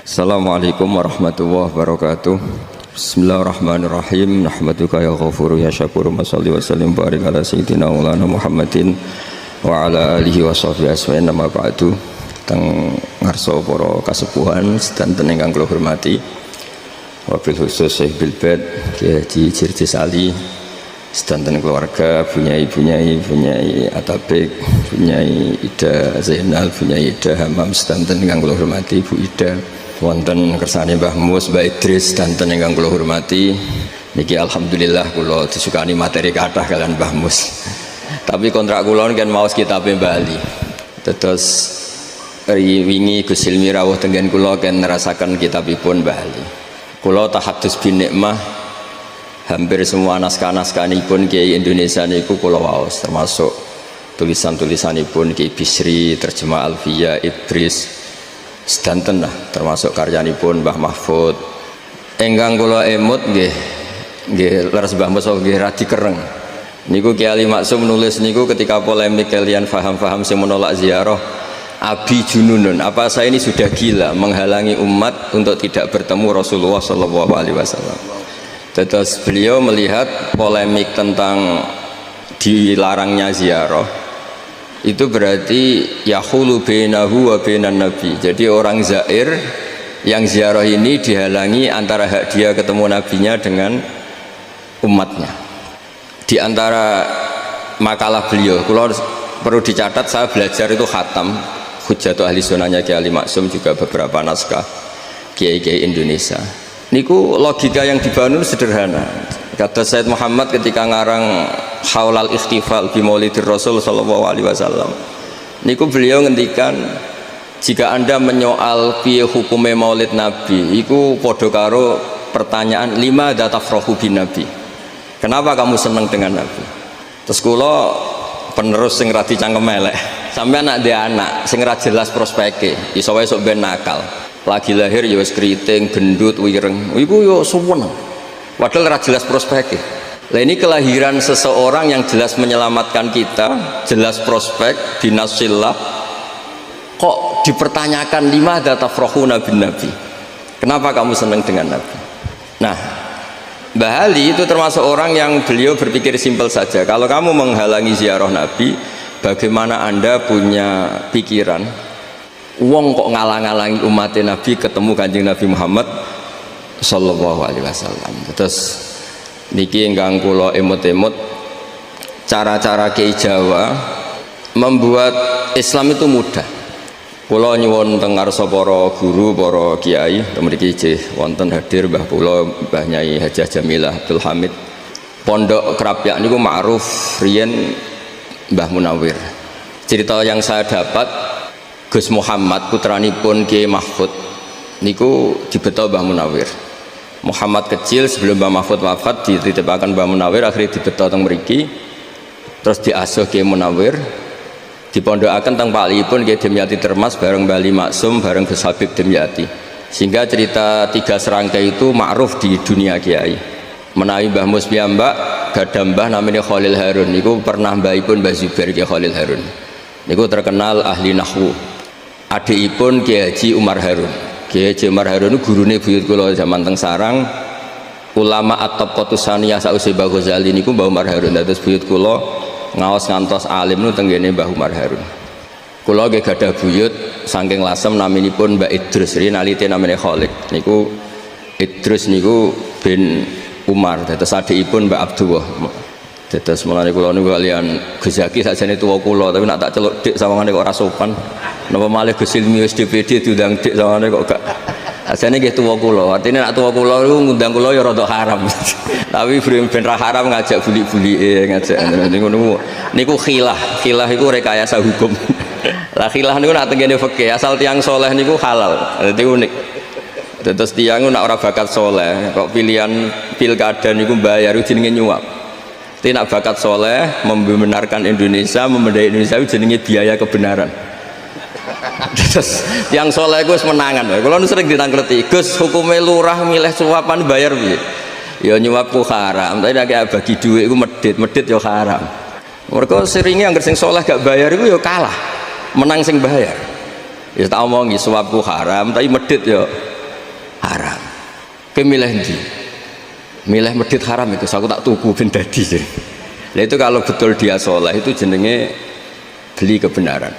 Assalamualaikum warahmatullahi wabarakatuh. Bismillahirrahmanirrahim. Nahmaduka ya ghafuru ya syakuru. Mashalli wa sallim barik ala sayyidina maulana Muhammadin wa ala alihi wa sahbihi asma'in. Nama ba'du. Teng ngarsa para kasepuhan sedanten ingkang kula hormati. Wabil khusus Syekh Bilbad Kiai Haji Jirjis Ali, sedanten keluarga, Bunyai Atabek, Bunyai Ida Zainal, Bunyai Ida Hamam, sedanten ingkang kula hormati, Bu Ida, wonten kersane Mbah Mus, Mbah Idris, sedanten ingkang kula hormati. Niki alhamdulillah kula disukani materi kathah kalian Mbah Mus. Tapi kontrak kula kan maos kitabe Bali. Terus wingi Gus Hilmi rawuh tenggen kula kan nerasaken kitabipun Bali. Kula tahadus bin nikmah, hampir semua naskah-naskahipun Kiai Indonesia niku kula waos, termasuk tulisan-tulisanipun Kiai Bisri, terjemah Alfiyah, Idris, sedanten lah, termasuk karyanipun Mbah Mahfud. Enggang kula emut nggih leres Mbah Mus nggih radi kereng. Niku Kiai Ali Maksum nulis niku ketika polemik kalian faham-faham sing menolak ziarah. Abi jununun, apa saya ini sudah gila menghalangi umat untuk tidak bertemu Rasulullah Shallallahu Alaihi Wasallam. Terus beliau melihat polemik tentang dilarangnya ziarah itu berarti yahulu bainahu wa bainan nabi. Jadi orang zair yang ziarah ini dihalangi antara hak dia ketemu nabinya dengan umatnya. Di antara makalah beliau, kalau perlu dicatat, saya belajar itu khatam Hujjatul Ahli Sunnahnya Kiai Ali Maksum, juga beberapa naskah Kiai-Kiai Indonesia. Niku logika yang dibangun sederhana. Kata Said Muhammad ketika ngarang Haulal Ikhtifal bi Maulidir Rasul sallallahu alaihi wasallam. Niku beliau ngendikan, jika Anda menyoal piye hukume Maulid Nabi, iku padha karo pertanyaan lima datafrahu bin Nabi. Kenapa kamu senang dengan Nabi? Terus kula penerus sing radi cangkem elek. Sampai anak dia anak sing ra jelas prospeke, iso wae sok ben nakal. Lagi lahir ya wis kriting, gendut, wireng. Iku yo suwen. Padahal ra jelas prospeke. Lah ini kelahiran seseorang yang jelas menyelamatkan kita, jelas prospek binasillah. Kok dipertanyakan lima datafrahuna bin Nabi? Kenapa kamu senang dengan Nabi? Nah, Mbah Ali itu termasuk orang yang beliau berpikir simpel saja. Kalau kamu menghalangi ziarah Nabi, bagaimana Anda punya pikiran wong kok ngalang-alangi umat Nabi ketemu Kanjeng Nabi Muhammad sallallahu alaihi wasallam. Terus niki ingkang kula emut-emut, cara-cara Kiai Jawa membuat Islam itu mudah. Kula nyuwun teng ngarsa para guru, para kiai, mriki nggih wonten hadir Mbah kula Mbah Nyai Hajah Jamilah Abdul Hamid. Pondok Krapyak niku ma'ruf riyen Mbah Munawir. Cerita yang saya dapat, Gus Muhammad putranipun Kiai Mahfud niku dibeto Mbah Munawir. Muhammad kecil sebelum Mbah Mahfud wafat dititipaken Mbah Munawir, akhirnya dibeto teng mriki. Terus diasuh Kiai Munawir, dipondokaken teng palipun Kiai Demyati Termas bareng Bali Maksum bareng Gus Habib Demyati. Sehingga cerita tiga serangkai itu ma'ruf di dunia kiai. Menawi Mbah Mus piyambak gadah mbah namanya Khalil Harun, niku pernah mbahipun Mbah Zubair Kiai Khalil Harun. Niku terkenal ahli nahwu. Adikipun Kiai Haji Umar Harun. Kiai Haji Umar Harun niku gurune buyut kula zaman teng Sarang. Ulama at-Tabaqatus Tsaniyah sausé Mbah Ghazali niku Mbah Umar Harun. Dados buyut kula ngaos ngantos alim niku tenggene Mbah Umar Harun. Kula nggih gadah buyut saking lasem naminipun Mbak Idrus, rinalite namine Khalid. Niku Idrus niku bin Umar, dados adikipun Mbak Abdullah. Dados mulane kula niku kalian Gus Zaki sakjane tuwa kula, tapi nak tak celuk dik sawangane kok ora sopan. Napa malih Gus Ilmi wis DPD diundang dik sawangane kok gak. Sakjane nggih tuwa kula. Artine nak tuwa kula niku ngundang kula ya rada haram. Tapi ben ra haram ngajak buli-bulike, ngajak niku khilah. Khilah iku rekayasa hukum. Lah khilah niku nak tengene fikih, asal tiyang saleh niku halal. Dadi unik. Terus tiang nak ora bakat soleh, kok pilihan pilkada niku bayar jenenge nyuap. Tapi nak bakat soleh, membenarkan Indonesia, memendai Indonesia jenenge biaya kebenaran. Terus tiang soleh gue menangan. Kalau nu sering ditangkleti, Gus hukumnya lurah milih suapan bayar piye? Ya nyuap ku haram, tapi nek bagi duit ku medit yo haram. Mereka seringnya yang sing soleh gak bayar itu ya kalah, menang sing bayar. Ya tak omongi suapku haram, tapi medit yo milih ndi? Milih medit haram itu, aku tak tuku ben dadi. Nah itu kalau betul dia soleh itu jenenge beli kebenaran.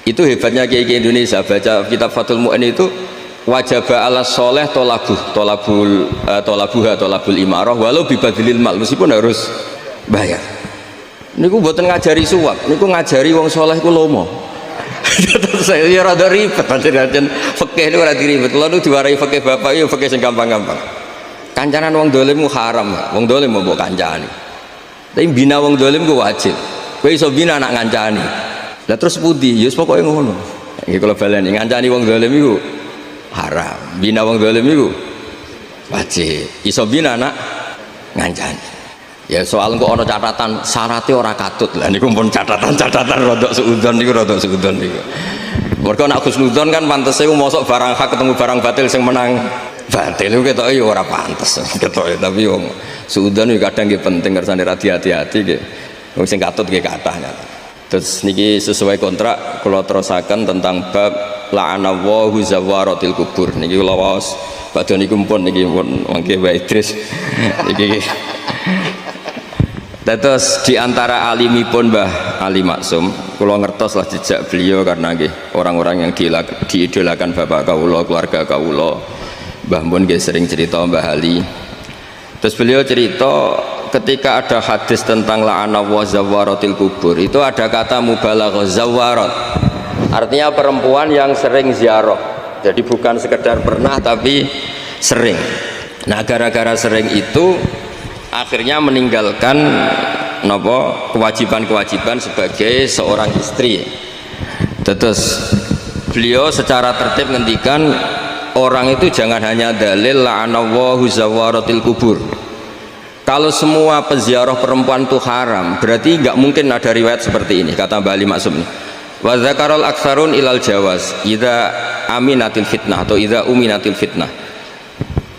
Itu hebatnya kiai Indonesia. Baca kitab Fathul Mu'in itu wajib ala soleh tolabul imarah walau bibadilil mal, meskipun harus bayar. Niku mboten ngajari suap, niku ngajari wong soleh ku lomo. Saya ya rada ribet pancen fikih niku rada ribet. Kula nu diwarai fikih bapak yo fikih sing gampang-gampang. Kancanan wong dolim ku haram, wong dolim mbok kancani. Tapi bina wong dolim ku wajib. Kowe iso bina anak ngancani. Lah terus pundi? Ya pokoke ngono. Iki kula baleni ngancani wong dolim iku haram, bina wong dolim itu wajib. Iso bina nak ngancani. Ya soal kok ana catatan syaratnya ora katut lah niku pun catatan rodok seudon niku mergo nek husnudzon kan pantese mosok barang hak ketemu barang batil sing menang batil iku ketoke ya ora pantes ketoke, tapi wong seudon iki kadang nggih penting kersane hati-hati nggih. Wong sing katut nggih kathah. Terus niki sesuai kontrak kula terusaken tentang bab la'anallahu zawaratil kubur niki kula waos badhe niku pun niki pun mangke Mbak Idris niki. Terus diantara alimipun Mbah Ali Maksum kula ngertos lah jejak beliau karena nggih orang-orang yang diidolakan bapak kawula, keluarga kawula. Mbah Mun nggih sering cerita Mbah Ali. Terus beliau cerita ketika ada hadis tentang la'anallahu zawaratil kubur itu ada kata mubalaghah zawarat. Artinya perempuan yang sering ziarah. Jadi bukan sekedar pernah tapi sering. Nah, gara-gara sering itu akhirnya meninggalkan kewajiban-kewajiban sebagai seorang istri. Terus beliau secara tertib ngendikan orang itu jangan hanya dalil la'anallahu zawaratil kubur. Kalau semua peziarah perempuan itu haram, berarti nggak mungkin ada riwayat seperti ini, kata Mbak Ali Maksum. Wa dzakarul aktsarun ilal jawaz idza aminatil fitnah atau idza uminatil fitnah.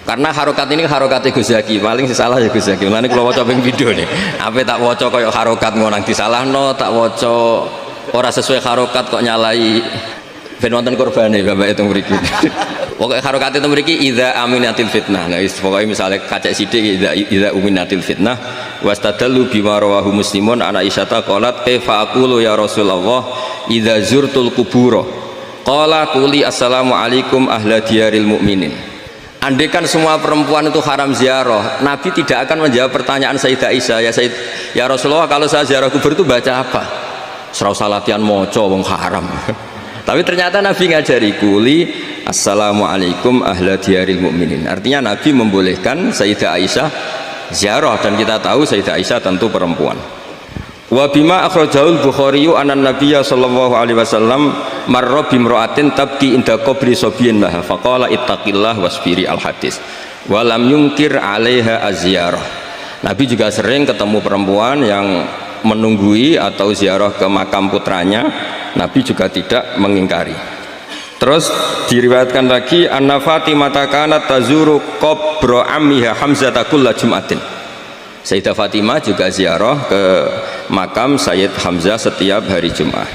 Karena harokat ini harokatnya Gus Zaki, paling salah ya Gus Zaki. Mulane kula waca ping video nih. Apa tak waca kaya harokat ngono disalahno, tak waca ora sesuai harokat kok nyalai ben wonten kurbane Bapak itu mriki. Pokoke harokat itu mriki idza aminatil fitnah. Nah, pokoke misale kacek sithik idza uminatil fitnah wastadallu bima rawahu muslimun ana Aisyah qalat fa aqulu ya Rasulullah idza zurtul kubura qala quli assalamu alaikum ahla diyaril mu'minin. Andaikan semua perempuan itu haram ziarah, Nabi tidak akan menjawab pertanyaan Sayyidah Aisyah, ya Rasulullah kalau saya ziarah kubur itu baca apa? Serasa latihan moco wong haram. Tapi ternyata Nabi ngajari kuli assalamualaikum ahla diyaril mu'minin. Artinya Nabi membolehkan Sayyidah Aisyah ziarah, dan kita tahu Sayyidah Aisyah tentu perempuan. Wa bima akhrajahul Bukhari anan Nabiyya sallallahu alaihi wasallam marra bimra'atin tabki inda qabri sabiyin laha faqala ittaqillah wasbiri al hadis wa lam yunkir 'alaiha azyarah. Nabi juga sering ketemu perempuan yang menunggui atau ziarah ke makam putranya, Nabi juga tidak mengingkari. Terus diriwayatkan lagi anna Fatimah kanat tazuru qabra ammiha Hamzah kulla Jum'atin. Sayyidah Fatimah juga ziarah ke makam Sayyid Hamzah setiap hari Jumat.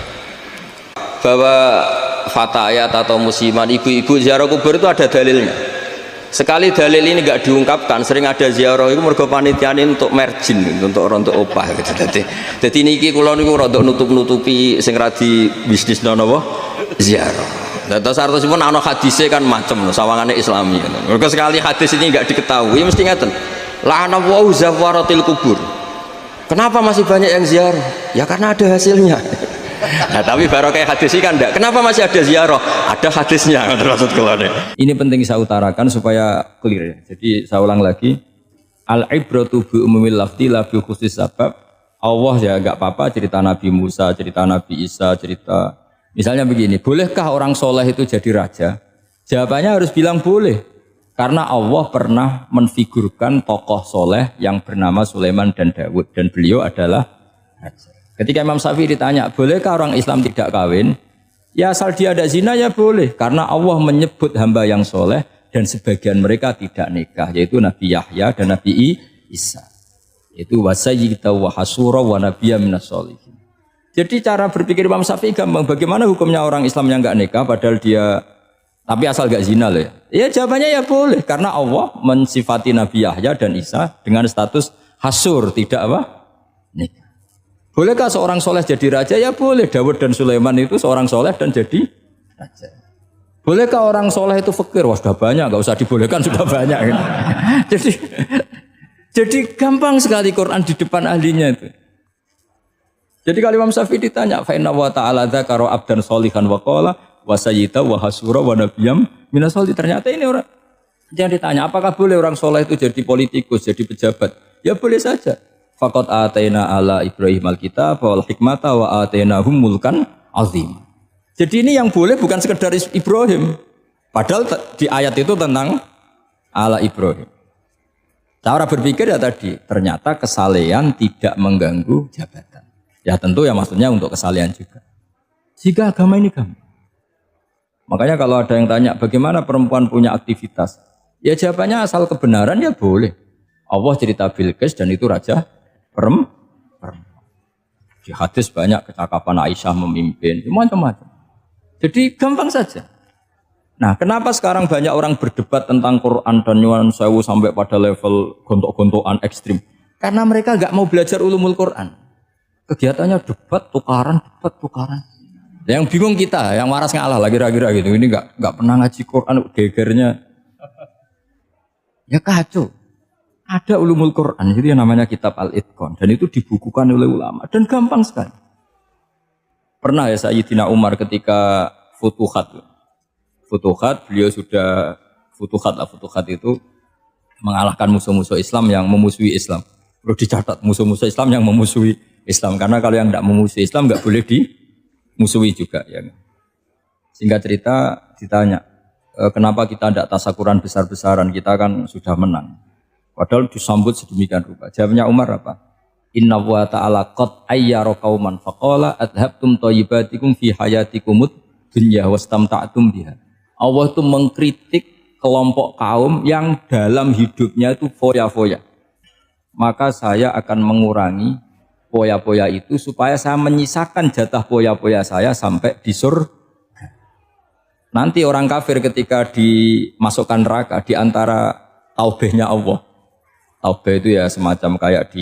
Bahwa fatayat atau musiman ibu-ibu ziarah kubur itu ada dalilnya. Sekali dalil ini nggak diungkapkan, sering ada ziarah itu mergo panitiane untuk merjin, untuk opah gitu. Jadi niki kula niku rada nutup-nutupi sing radi bisnis napa ziarah. Terus artosipun ana hadise kan macam sawangane Islami. Mergo sekali hadis ini nggak diketahui mesti ngaten. La'anallahu zawaratil kubur. Kenapa masih banyak yang ziarah? Ya karena ada hasilnya. Nah, tapi baru kayak hadis ini kan enggak. Kenapa masih ada ziarah? Ada hadisnya. Ini penting saya utarakan supaya clear ya. Jadi saya ulang lagi. Al-ibratu bi umumil lafzi la bi khusus sabab. Allah ya enggak apa-apa cerita Nabi Musa, cerita Nabi Isa, cerita misalnya begini, bolehkah orang soleh itu jadi raja? Jawabannya harus bilang boleh. Karena Allah pernah menfigurkan tokoh soleh yang bernama Sulaiman dan Daud, dan beliau adalah raja. Ketika Imam Syafi'i ditanya, bolehkah orang Islam tidak kawin? Ya asal dia ada zina ya boleh, karena Allah menyebut hamba yang soleh dan sebagian mereka tidak nikah, yaitu Nabi Yahya dan Nabi Isa. Itu wasayyida wa hasura wa nabiyya minas sholihin. Jadi cara berpikir Imam Syafi'i gampang. Bagaimana hukumnya orang Islam yang enggak nikah padahal dia Tapi asal gak zina loh ya. Ya jawabannya ya boleh karena Allah mensifati Nabi Yahya dan Isa dengan status hasur, tidak apa? Nikah. Bolehkah seorang soleh jadi raja? Ya boleh. Dawud dan Sulaiman itu seorang soleh dan jadi raja. Bolehkah orang soleh itu fakir? Wah sudah banyak, gak usah dibolehkan sudah banyak. Jadi gampang sekali Quran di depan ahlinya itu. Jadi kalau Imam Syafi'i ditanya, fa inna wa ta'ala dzakara abdan sholihan wa qala wa sayyida wa hasura wa nabiyyam minasoli. Ternyata ini orang yang ditanya, apakah boleh orang soleh itu jadi politikus, jadi pejabat? Ya boleh saja. Faqad ataina ala Ibrahim alkitab wal hikmata wa atainahum mulkan azim. Jadi ini yang boleh bukan sekedar Ibrahim. Padahal di ayat itu tentang ala Ibrahim. Cara berpikir ya tadi, ternyata kesalehan tidak mengganggu jabatan. Ya tentu ya maksudnya untuk kesalehan juga. Jika agama ini gampang. Makanya kalau ada yang tanya bagaimana perempuan punya aktivitas, ya jawabannya asal kebenaran ya boleh. Allah cerita Bilqis dan itu raja perempuan. Di hadis banyak kecakapan Aisyah memimpin, macam-macam. Jadi gampang saja. Nah, kenapa sekarang banyak orang berdebat tentang Quran dan nyuwun sewu sampai pada level gontok-gontokan ekstrim? Karena mereka nggak mau belajar ulumul Quran. Kegiatannya debat, tukaran. Yang bingung kita, yang waras ngalah lagi kira-kira gitu. Ini nggak pernah ngaji Quran, gegernya. Ya kacau. Ada ulumul Quran, itu yang namanya kitab Al-Itqan. Dan itu dibukukan oleh ulama. Dan gampang sekali. Pernah ya Sayyidina Umar ketika Futuhat, beliau sudah Futuhat itu mengalahkan musuh-musuh Islam yang memusuhi Islam. Perlu dicatat, musuh-musuh Islam yang memusuhi Islam. Karena kalau yang tidak memusuhi Islam nggak boleh dimusuhi juga. Ya. Singkat cerita ditanya, kenapa kita tidak tasakuran besar-besaran, kita kan sudah menang. Padahal disambut sedemikian rupa. Jawabnya Umar apa? Inna wa ta'ala qad ayyara qauman faqala adhabtum thayyibatikum fi hayatikumud dunya wastamta'tum biha. Allah itu mengkritik kelompok kaum yang dalam hidupnya itu foya-foya. Maka saya akan mengurangi foya-foya itu supaya saya menyisakan jatah foya-foya saya sampai di surga. Nanti orang kafir ketika dimasukkan neraka di antara taubehnya Allah. Taubah itu ya semacam kayak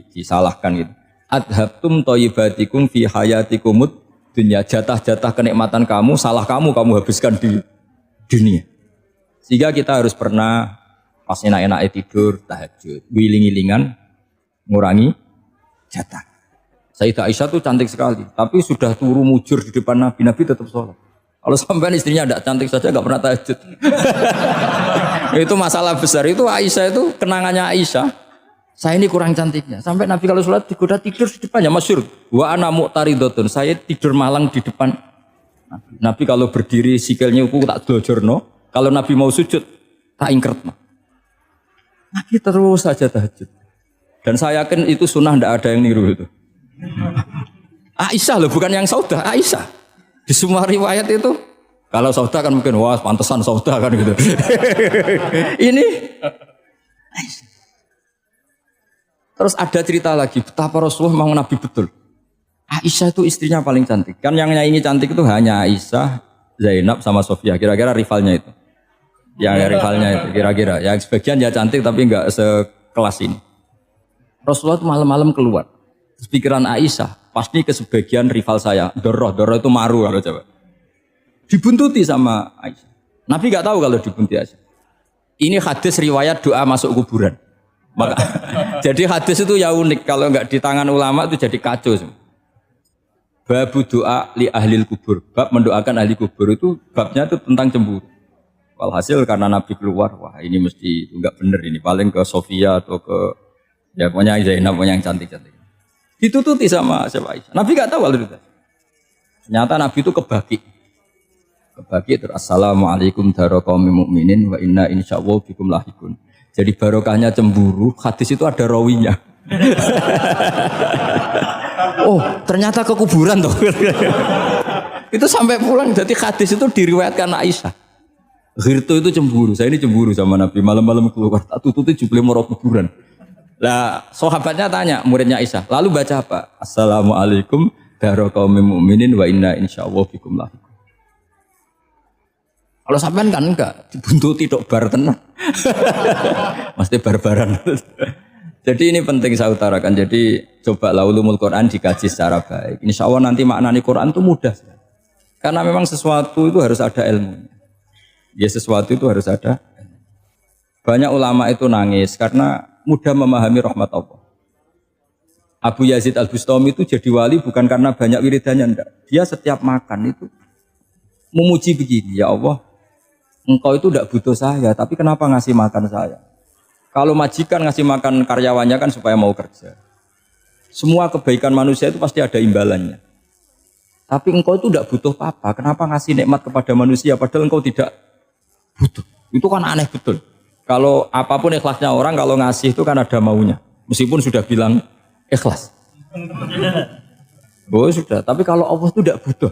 disalahkan gitu. Adhabtum thayyibatikum fi hayatikumud dunya, jatah-jatah kenikmatan kamu, salah kamu habiskan di dunia. Sehingga kita harus pernah pas enak-enaknya tidur, tahajud, wiling-wilingan, ngurangi jatah. Sayyidah Aisyah tuh cantik sekali, tapi sudah turu mujur di depan Nabi tetap sholat. Kalau sampai istrinya tidak cantik saja nggak pernah tahajud. Itu masalah besar. Itu Aisyah itu kenangannya Aisyah. Saya ini kurang cantiknya. Sampai Nabi kalau sholat digoda tidur di depannya masyhur. Wa ana muqtaridotun. Saya tidur malang di depan Nabi. Nabi kalau berdiri sikilnya aku tak dojorno. Kalau Nabi mau sujud tak ingkert. Nabi terus saja tahajud. Dan saya yakin itu sunnah, tidak ada yang niru itu. Aisyah loh, bukan yang Saudah, Aisyah. Di semua riwayat itu, kalau Saudah kan mungkin, wah pantesan Saudah kan gitu. Ini, terus ada cerita lagi, betapa Rasulullah memang Nabi betul. Aisyah itu istrinya paling cantik. Kan yang nyanyi cantik itu hanya Aisyah, Zainab sama Sofia. Kira-kira rivalnya itu. Yang rivalnya itu, kira-kira. Yang sebagian ya cantik tapi enggak sekelas ini. Rasulullah itu malam-malam keluar. Terus pikiran Aisyah, pasti ke sebagian rival saya. Doroh itu maru kalau coba. Dibuntuti sama Aisyah. Nabi nggak tahu kalau dibuntuti Aisyah. Ini hadis riwayat doa masuk kuburan. Maka, jadi hadis itu ya unik. Kalau nggak di tangan ulama itu jadi kacau. Babu doa li ahlil kubur. Bab mendoakan ahli kubur itu babnya itu tentang cemburu. Walhasil karena Nabi keluar, wah ini mesti nggak bener ini. Paling ke Sofia atau ke ya pokoknya Zainab, pokoknya yang cantik-cantik. Ditututi sama siapa Aisyah. Nabi nggak tahu kalau itu. Ternyata Nabi itu kebagi terus assalamualaikum daraqaumil mukminin wa inna insyaallah bikum lahikun. Jadi barokahnya cemburu, hadis itu ada rawinya. Oh, ternyata ke kuburan tuh. Itu sampai pulang jadi hadis itu diriwayatkan Aisyah. Ghirtu itu cemburu, saya ini cemburu sama Nabi malam-malam keluar tak tututi jubli moro kuburan. Lah sahabatnya tanya muridnya Aisyah, lalu baca apa? Assalamualaikum daraqaumil mukminin wa inna insyaallah bikum lahikun. Kalau sampean kan enggak, dibuntuti tok bar tenan. Mesti barbaran. Jadi ini penting saya utarakan. Jadi coba ulumul Quran dikaji secara baik. Insya Allah nanti maknani Quran itu mudah. Karena memang sesuatu itu harus ada ilmunya. Ya sesuatu itu harus ada. Banyak ulama itu nangis karena mudah memahami rahmat Allah. Abu Yazid Al-Bustami itu jadi wali bukan karena banyak wiridannya, enggak. Dia setiap makan itu memuji begini, ya Allah, engkau itu enggak butuh saya, tapi kenapa ngasih makan saya? Kalau majikan ngasih makan karyawannya kan supaya mau kerja. Semua kebaikan manusia itu pasti ada imbalannya. Tapi engkau itu enggak butuh apa-apa, kenapa ngasih nikmat kepada manusia padahal engkau tidak butuh? Itu kan aneh betul. Kalau apapun ikhlasnya orang, kalau ngasih itu kan ada maunya. Meskipun sudah bilang ikhlas. Oh sudah, tapi kalau Allah itu tidak butuh.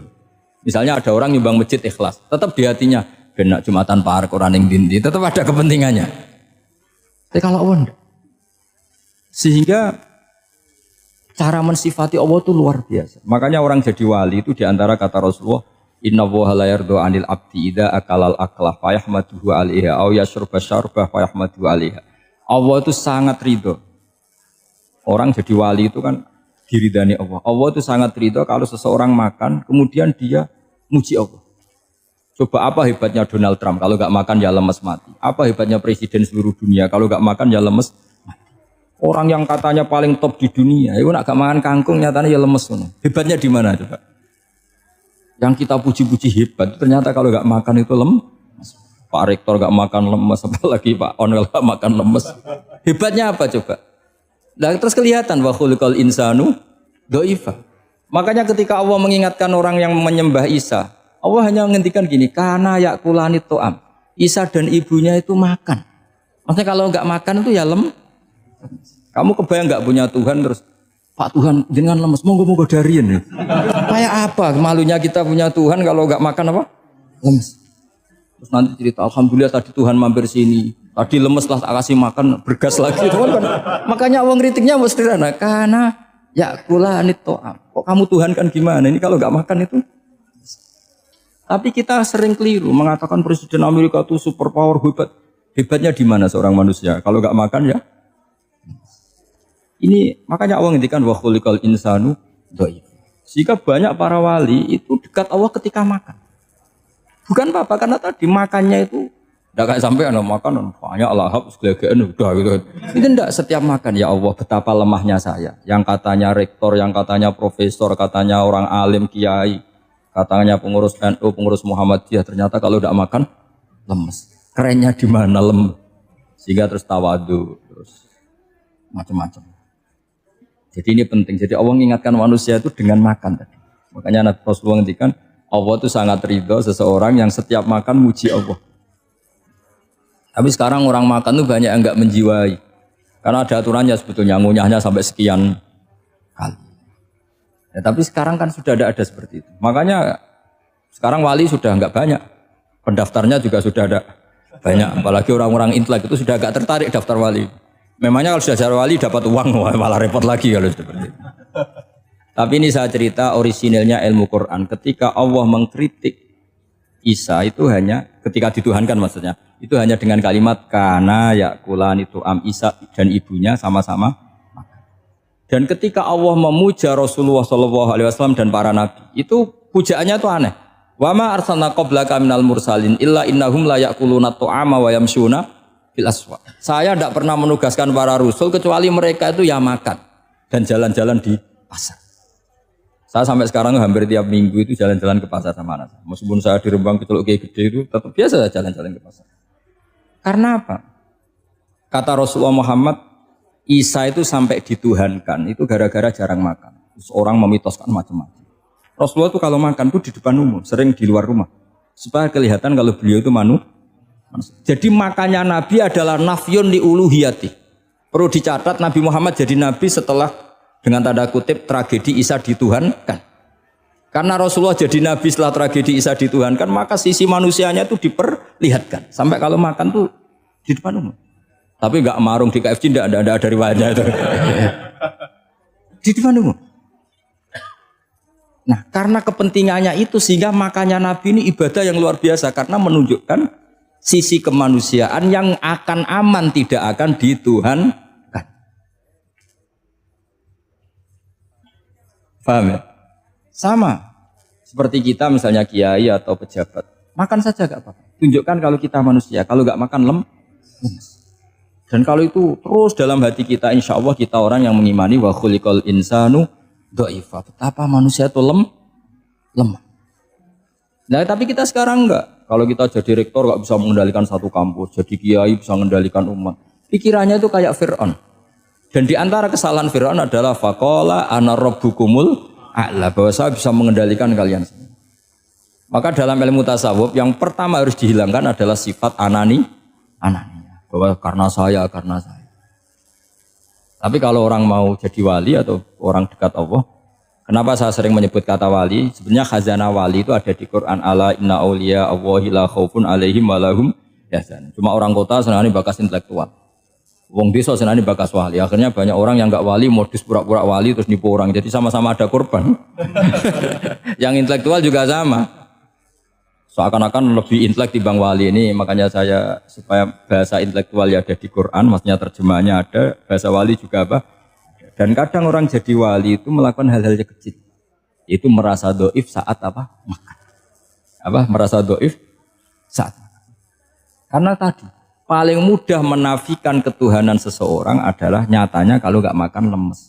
Misalnya ada orang nyumbang masjid ikhlas, tetap di hatinya benak Jumatan Pak Quran yang dindi, tetap ada kepentingannya. Tapi kalau Allah enggak. Sehingga cara mensifati Allah itu luar biasa. Makanya orang jadi wali itu diantara kata Rasulullah, Inna woha la yardo anil abdi idha akalal aklah fayahmaduhu alaiha au yashrba syarbah fayahmaduhu alaiha. Allah itu sangat ridho. Orang jadi wali itu kan diridani Allah. Allah itu sangat ridho kalau seseorang makan, kemudian dia muji Allah. Coba apa hebatnya Donald Trump kalau nggak makan ya lemes mati. Apa hebatnya presiden seluruh dunia kalau nggak makan ya lemes mati. Orang yang katanya paling top di dunia, itu nggak makan kangkung nyatanya ya lemes. Hebatnya di mana coba? Yang kita puji-puji hebat, ternyata kalau nggak makan itu lemes. Pak Rektor nggak makan lemes, apalagi Pak Onel nggak makan lemes. Hebatnya apa coba? Nah, terus kelihatan wa khuliqal insanu dhaifa. Makanya ketika Allah mengingatkan orang yang menyembah Isa, Allah hanya menghentikan gini, karena yakulani to'am. Isa dan ibunya itu makan. Maksudnya kalau nggak makan itu ya Kamu kebayang nggak punya Tuhan terus, Pak Tuhan jangan lemes, monggo darian ya. Kayak apa malunya kita punya Tuhan kalau nggak makan apa? Lemes. Terus nanti cerita, alhamdulillah tadi Tuhan mampir sini. Tadi lemes lah tak kasih makan, bergas lagi. Kan? Makanya Allah kritiknya sederhana. Karena ya kula to'am. Kok kamu Tuhan kan gimana? Ini kalau nggak makan itu. Tapi kita sering keliru mengatakan Presiden Amerika itu superpower hebat. Hebatnya di mana seorang manusia? Kalau nggak makan ya. Ini makanya Allah ngendikan wa khuliqal insanu dhaif. Jika banyak para wali itu dekat Allah ketika makan. Bukan apa-apa karena tadi makannya itu tidak kayak sampai anak makan banyak lahap segala-galanya udah gitu. Itu tidak setiap makan ya Allah betapa lemahnya saya. Yang katanya rektor, yang katanya profesor, katanya orang alim kiai, katanya pengurus NU, pengurus Muhammadiyah ternyata kalau tidak makan lemes. Kerennya di mana lemes? Sehingga terus tawadu, terus macam-macam. Jadi ini penting. Jadi Allah mengingatkan manusia itu dengan makan tadi. Makanya Nabi Rasulullah ngendikan Allah itu sangat ridho seseorang yang setiap makan muji Allah. Tapi sekarang orang makan tuh banyak yang enggak menjiwai. Karena ada aturannya sebetulnya, ngunyahnya sampai sekian kali. Ya, tapi sekarang kan sudah ada seperti itu. Makanya sekarang wali sudah enggak banyak. Pendaftarnya juga sudah ada banyak. Apalagi orang-orang intelek itu sudah agak tertarik daftar wali. Memangnya kalau sudah jadi wali dapat uang, malah repot lagi kalau seperti itu. Tapi ini saya cerita orisinilnya ilmu Quran. Ketika Allah mengkritik Isa itu hanya, ketika dituhankan maksudnya, itu hanya dengan kalimat kana yakulan itu Isa dan ibunya sama-sama. Dan ketika Allah memuja Rasulullah SAW dan para nabi, itu pujaannya itu aneh. Wa ma arsalna qablaka minal mursalin illa innahum la yakuluna ta'ama wa yamshuna fil aswaq. Saya tidak pernah menugaskan para rasul kecuali mereka itu ya makan dan jalan-jalan di pasar. Saya sampai sekarang hampir tiap minggu itu jalan-jalan ke pasar sama anak. Meskipun saya di Rembang Keceluk kayak gede itu tetap biasa jalan-jalan ke pasar. Karena apa? Kata Rasulullah Muhammad, Isa itu sampai dituhankan itu gara-gara jarang makan. Terus orang memitoskan macam-macam. Rasulullah itu kalau makan itu di depan umum, sering di luar rumah. Supaya kelihatan kalau beliau itu manusia. Jadi makannya Nabi adalah nafyun li uluhiyati. Perlu dicatat Nabi Muhammad jadi Nabi setelah dengan tanda kutip tragedi Isa dituhankan. Karena Rasulullah jadi Nabi setelah tragedi Isa dituhankan, maka sisi manusianya itu diperlihatkan. Sampai kalau makan tuh di depan umum. Tapi enggak marung di KFC, enggak ada riwayatnya itu. Di depan umum. Nah, karena kepentingannya itu sehingga makanya Nabi ini ibadah yang luar biasa karena menunjukkan sisi kemanusiaan yang akan aman, tidak akan dituhankan. Paham ya? Sama seperti kita misalnya kiai atau pejabat, makan saja gak apa-apa. Tunjukkan kalau kita manusia, kalau gak makan lemes. Dan kalau itu terus dalam hati kita, insya Allah kita orang yang mengimani wa khuliqal insanu dha'ifa. Betapa manusia itu lemah. Nah, tapi kita sekarang enggak. Kalau kita jadi rektor enggak bisa mengendalikan satu kampus, jadi kiai bisa mengendalikan umat. Pikirannya itu kayak Fir'aun. Dan di antara kesalahan Fir'aun adalah faqala ana rabbukumul a'la, bahwa saya bisa mengendalikan kalian semua. Maka dalam ilmu tasawuf yang pertama harus dihilangkan adalah sifat anani. Bahwa karena saya. Tapi kalau orang mau jadi wali atau orang dekat Allah, kenapa saya sering menyebut kata wali? Sebenarnya khazanah wali itu ada di Quran, ala inna awliya Allahi la khaufun alaihim walahum yahzanun. Cuma orang kota senangnya bakas intelektual. Wong desa senangnya bakas wali. Akhirnya banyak orang yang enggak wali modus pura-pura wali terus nipu orang. Jadi sama-sama ada korban. Yang intelektual juga sama. Seakan-akan lebih intelek dibanding wali ini, makanya saya supaya bahasa intelektual ya ada di Quran, maksudnya terjemahannya ada, bahasa wali juga apa. Dan kadang orang jadi wali itu melakukan hal-hal yang kecil, itu merasa doif saat apa makan, merasa doif saat makan. Karena tadi paling mudah menafikan ketuhanan seseorang adalah nyatanya kalau nggak makan lemes.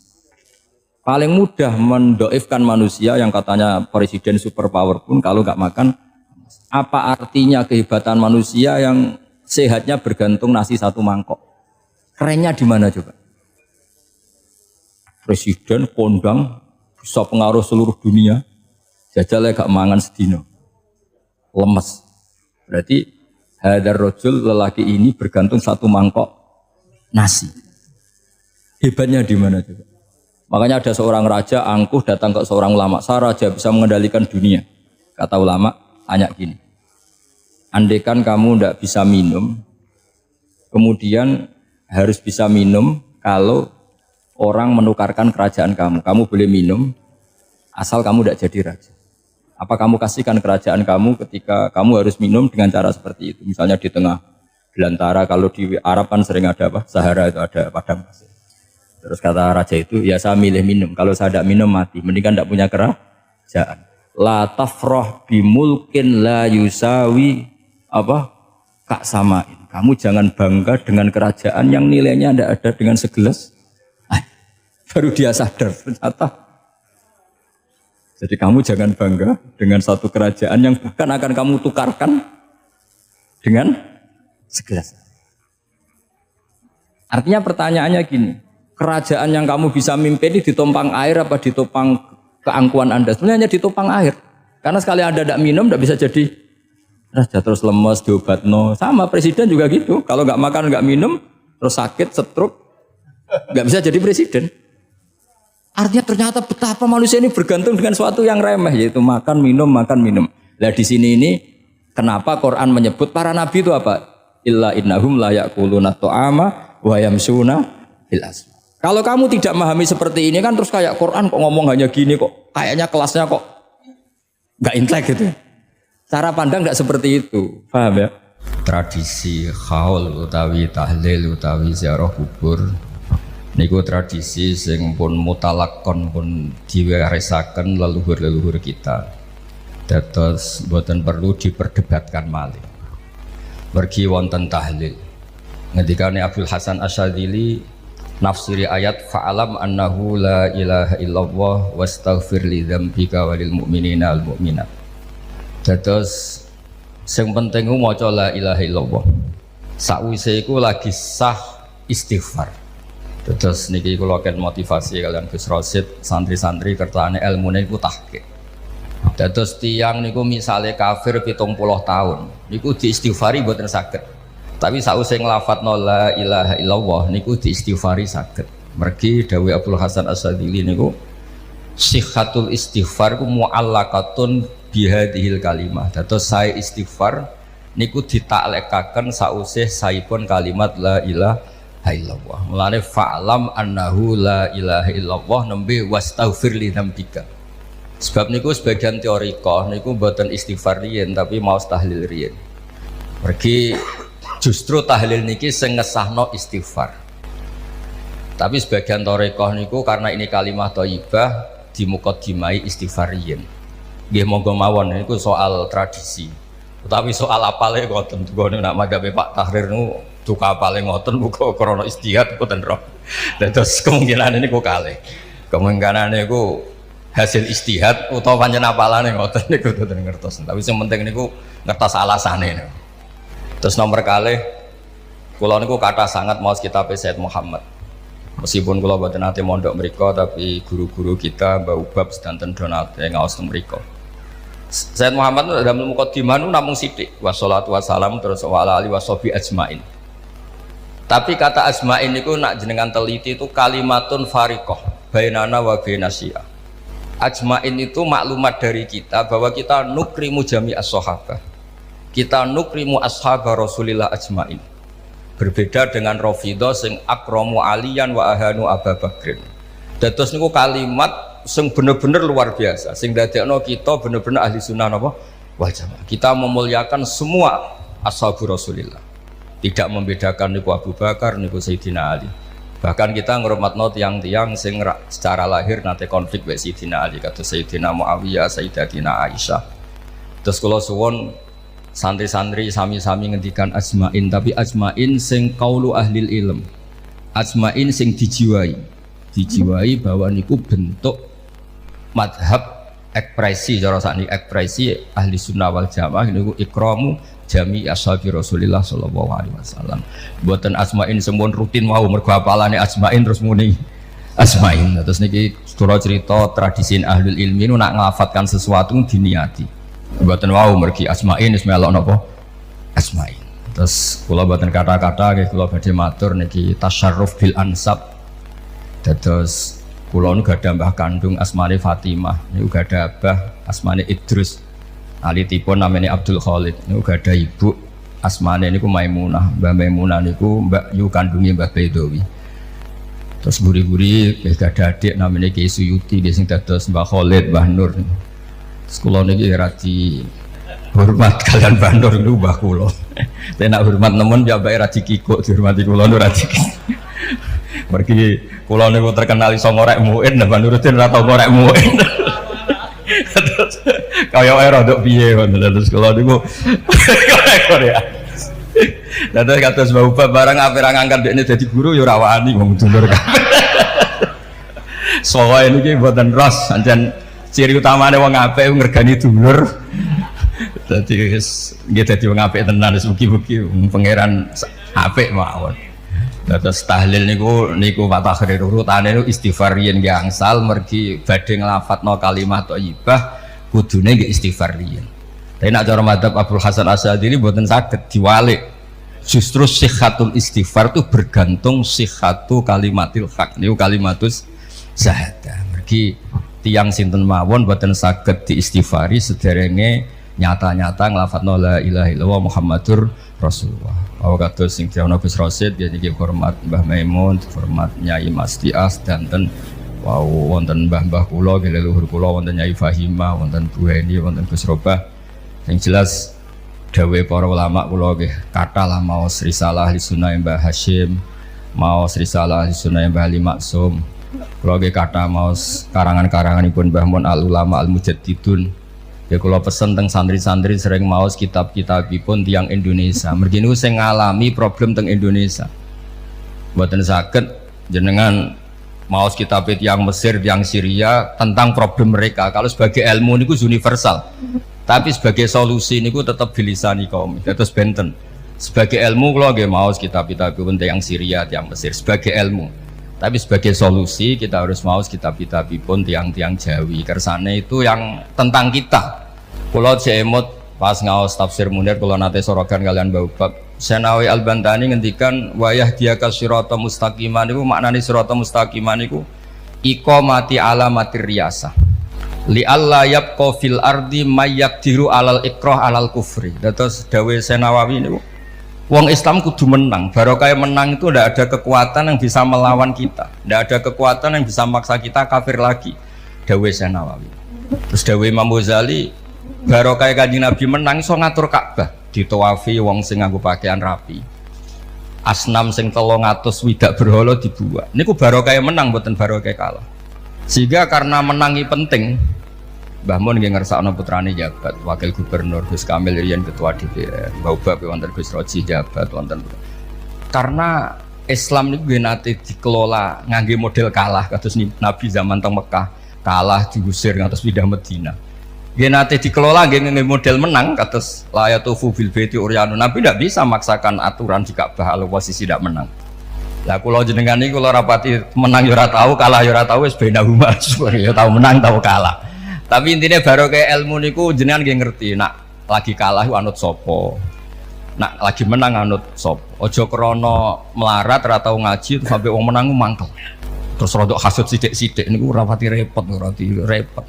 Paling mudah mendoifkan manusia yang katanya presiden superpower pun kalau nggak makan. Apa artinya kehebatan manusia yang sehatnya bergantung nasi satu mangkok? Kerennya di mana coba? Presiden kondang bisa pengaruh seluruh dunia, jajalnya gak mangan sedino, lemes. Berarti hadar rojul lelaki ini bergantung satu mangkok nasi. Hebatnya di mana coba? Makanya ada seorang raja angkuh datang ke seorang ulama, saya raja bisa mengendalikan dunia. Kata ulama, tanya gini, andaikan kamu tidak bisa minum, kemudian harus bisa minum kalau orang menukarkan kerajaan kamu boleh minum, asal kamu tidak jadi raja. Apa kamu kasihkan kerajaan kamu ketika kamu harus minum dengan cara seperti itu? Misalnya di tengah belantara, kalau di Arab kan sering ada Sahara itu ada padang pasir. Terus kata raja itu, ya saya milih minum, kalau saya tidak minum mati, mendingan tidak punya kerajaan. La tafrah bimulkin la yusawi kak samain. Kamu jangan bangga dengan kerajaan yang nilainya tidak ada dengan segelas. Baru dia sadar ternyata. Jadi kamu jangan bangga dengan satu kerajaan yang bukan akan kamu tukarkan dengan segelas. Artinya pertanyaannya gini, kerajaan yang kamu bisa mimpin ini ditompang air apa ditopang keangkuhan Anda? Sebenarnya hanya ditopang air. Karena sekali Anda tidak minum, tidak bisa jadi raja, terus lemes, diobatno. Sama presiden juga gitu. Kalau nggak makan, nggak minum, terus sakit, stroke, nggak bisa jadi presiden. Artinya ternyata betapa manusia ini bergantung dengan sesuatu yang remeh, yaitu makan, minum. Nah di sini ini, kenapa Quran menyebut para nabi itu apa? Illa innahum la ya'kuluna ta'ama wa yamsuna bil aswaq. Kalau kamu tidak memahami seperti ini kan terus kayak Quran kok ngomong hanya gini kok, kayaknya kelasnya kok nggak intelek gitu. Cara pandang nggak seperti itu, paham ya? Tradisi khaul utawi tahlil utawi ziarah kubur, niku tradisi sing pun mutalakon pun diwarisaken leluhur kita. Dados boten perlu diperdebatkan malih. Mergi wonten tahlil. Ngendikane Abdul Hasan Asyadzili nafsiri ayat fa'alam annahu la ilaha illallah wastaghfir li dzambika walil mu'minina al mu'minat. Dados sing penting ku maca la ilaha illallah. Sakwise iku lagi sah istighfar. Dados niki kula ken motivasi kalian Gus Rosid, santri-santri kertane ilmune iku tahqiq. Dados tiyang niku misale kafir 70 tahun, niku diistighfari mboten saged. Tapi sausé nglafadzna la ilaha illallah niku diistighfari saged. Mergi dawuh Abdul Hasan Asyadzili niku sihhatul istighfar ku muallaqatun bihadhil kalimah. Dados sae istighfar niku ditaklekaken sausé saipun kalimat la ilaha illallah. Mulane fa'lam annahu la ilaha illallah nembe wastaghfir li dzambika. Sebab niku sebagian teoriko niku mboten istighfar riyen tapi mau tahlil riyen. Mergi justru tahlil niki sing ngesahno istighfar. Tapi sebagian teoriko niku karena ini kalimat thayyibah dimukadimai istighfar riyen. Nggih monggo mawon niku soal tradisi. Tapi soal apale ngoten nggone nak madhabe Pak Tahrir niku duka apale ngoten muga krana istihad mboten roh. Terus kemungkinan niku kalih. Kemungkinan niku hasil istihad utawa pancen apalane ngoten niku mboten ngertos. Tapi sing penting niku ngertos alasane. Terus nomor kalih kula niku kathah sangat maos kitab Sayyid Muhammad. Meskipun kula mboten nate mondok mriku tapi guru-guru kita Mbah Ubab sedanten donate ngaos teng mriku. Sayyid Muhammad dalam mukadimah nu namung sithik wassalatu wassalam terus wa ala alihi washabi ajmain. Tapi kata ajmain niku nak jenengan teliti itu kalimatun fariqah bainana wa bainasyiah. Ajmain itu maklumat dari kita bahwa kita nukrimu jami as-sahabah, kita nukrimu ashabah Rasulillah ajmain. Berbeda dengan Rafidhah sing akramu aliyan wa ahanu Abu Bakrin. Dados niku kalimat sing bener-bener luar biasa sing dadekno kita bener-bener ahli sunnah napa wal jamaah. Kita memuliakan semua ashabu Rasulillah, tidak membedakan niku Abu Bakar niku Sayyidina Ali. Bahkan kita ngurmatno tiang-tiang sing secara lahir nate konflik wek Sayyidina Ali kata Sayyidina Muawiyah, Sayyidatina Aisyah. Terus kula suwun santri-santri sami-sami ngendikan ajmain, tapi ajmain sing qaulu ahlil ilm, ajmain sing dijiwai bahwa niku bentuk madhab ekspresi cara sakniki ekspresi ahli sunnah wal jamaah niku ikramu jami ashabi Rasulillah sallallahu alaihi wasallam. Mboten asmain sempun rutin mau mergo apalane asmain terus muni asmain. Terus niki kula cerita tradisi ahlul ilmi nu nak nglafatkan sesuatu diniati. Mboten wau mergi asmain wis melok napa asmain. Terus kula mboten kata-kata nggih kula badhe matur niki tasyarruf bil ansab. Dados kula nu gadah mbah kandung asmane Fatimah, niku gadah abah asmane Idrus. Alitipun namanya Abdul Khalid, niku gada ibu asmane niku Maimunah. Mbak Maimunah niku mbak yu kandungi Mbah Baidowi. Terus buri-buri gada adik namanya Kiai Suyuti, dia sing dados Mbah Khalid, Mbah Nur. Terus kula niki radi hormat kalian Mbah Nur niku mbah kula. Tapi nak hormat nemen ya mbak radi kikuk dihormati kula nu radi. Mergi kula niku terkenal iso ngorek muin, Mbah Nuruddin ora tau ngorek muin. Kaya wae rodok piye ngono terus kula niku Korea. Dados kados Mbah Ubab barang ape ra ngangkat dekne dadi guru ya ora wani wong dulur kabeh. Soale niki mboten ros pancen ciri utamane wong apik ngregani dulur. Dadi nggih dadi wong apik tenan wis mugi-mugi pangeran apik mawon. Dados tahlil niku Pak Tahrir urutane niku istighfar yen gangsal mergi badhe nglafatno kalimat thayyibah kudune nggih istighfar riyen. Tapi nak cara madzhab Abdul Hasan Asy'adili mboten saged diwalik. Justru sihhatul istighfar itu bergantung sihhatu kalimatil haq. Niku kalimatus syahadah. Mergi tiyang sinten mawon mboten saged diistighfari sederenge nyata-nyata nglafatno la ilaha illallah Muhammadur Rasulullah. Awak kados sing diawon Gus Rosid ya niki hormat Mbah Maimun, hormat Nyai Mas Tias danten wow wonten mbah-mbah kula nggih leluhur kula wonten Nyai Fahimah, wonten Bu Heni, wonten Gus Robah. Yang jelas dawuh para ulama kula nggih kathah lah maos risalah ahli sunnah Mbah Hasyim, maos risalah ahli sunnah Mbah Ali Maksum. Kula nggih kathah maos karangan-karanganipun Mbah Mun Al Ulama Al Mujaddidun. Ya kula pesen teng santri-santri sering maos kitab-kitabipun tiyang Indonesia. Mergi niku sing ngalami problem teng Indonesia. Mboten saged jenengan maos kitab tiyang Mesir, tiyang Syria tentang problem mereka. Kalau sebagai ilmu niku universal. Tapi sebagai solusi niku tetap bilisani kaum. Terus benten. Sebagai ilmu kula nggih maos kitab-kitabipun tiyang Syria, tiyang Mesir sebagai ilmu. Tapi sebagai solusi kita harus maos kitab-kitabipun tiang-tiang Jawi. Kersane itu yang tentang kita. Kula jemut pas ngaos tafsir Munir kula nate sorogan kalian Mbah Ubab. Senawi Al-Bantani ngendikan wayah dia kasyirata mustaqiman niku maknane sirata mustaqiman niku iqamati alamatir riyasah. Li alla yabqa fil ardi may yaqdiru alal ikrah alal kufri. Dados dawuh Senawawi niku wong Islam kudu menang. Barokah menang itu tidak ada kekuatan yang bisa melawan kita, tidak ada kekuatan yang bisa memaksa kita kafir lagi. Dawuh Nawawi. Terus dawuh Imam Ghazali, barokah Kanjeng Nabi menang iso ngatur Ka'bah, ditawafi wong sing nganggo pakaian rapi. Asnam sing 300 widak berhala dibuat. Niku barokah menang mboten barokah kalah. Sehingga karena menangi penting, Mbah Mun nggih ngersakno putrane jabat, wakil gubernur Gus Kamil riyen ketua DPR, Mbah Ubab wonten Gus Roji jabat wonten. Karena Islam niku nggih nate dikelola ngangge model kalah kados Nabi zaman teng Mekah. Kalah diusir ngantos pindah Madinah. Nggih nate dikelola nggih model menang kados la yatufu bil baiti uryanu. Nabi tidak bisa maksakan aturan di Ka'bah kalau posisi tidak menang. Lah kula jenengan iki kula rapati menang ya ora tahu, kalah ya ora tahu wis bainahuma ya tahu menang tahu kalah. Tapi intinya barokah ilmu niku jenengan nggih ngerti nak lagi kalah anut sapa. Nak lagi menang anut sapa. Aja krana melarat ora tau ngaji sampai wong menang mangkel. Terus rodok hasud sidik-sidik niku ora pati repot, repot.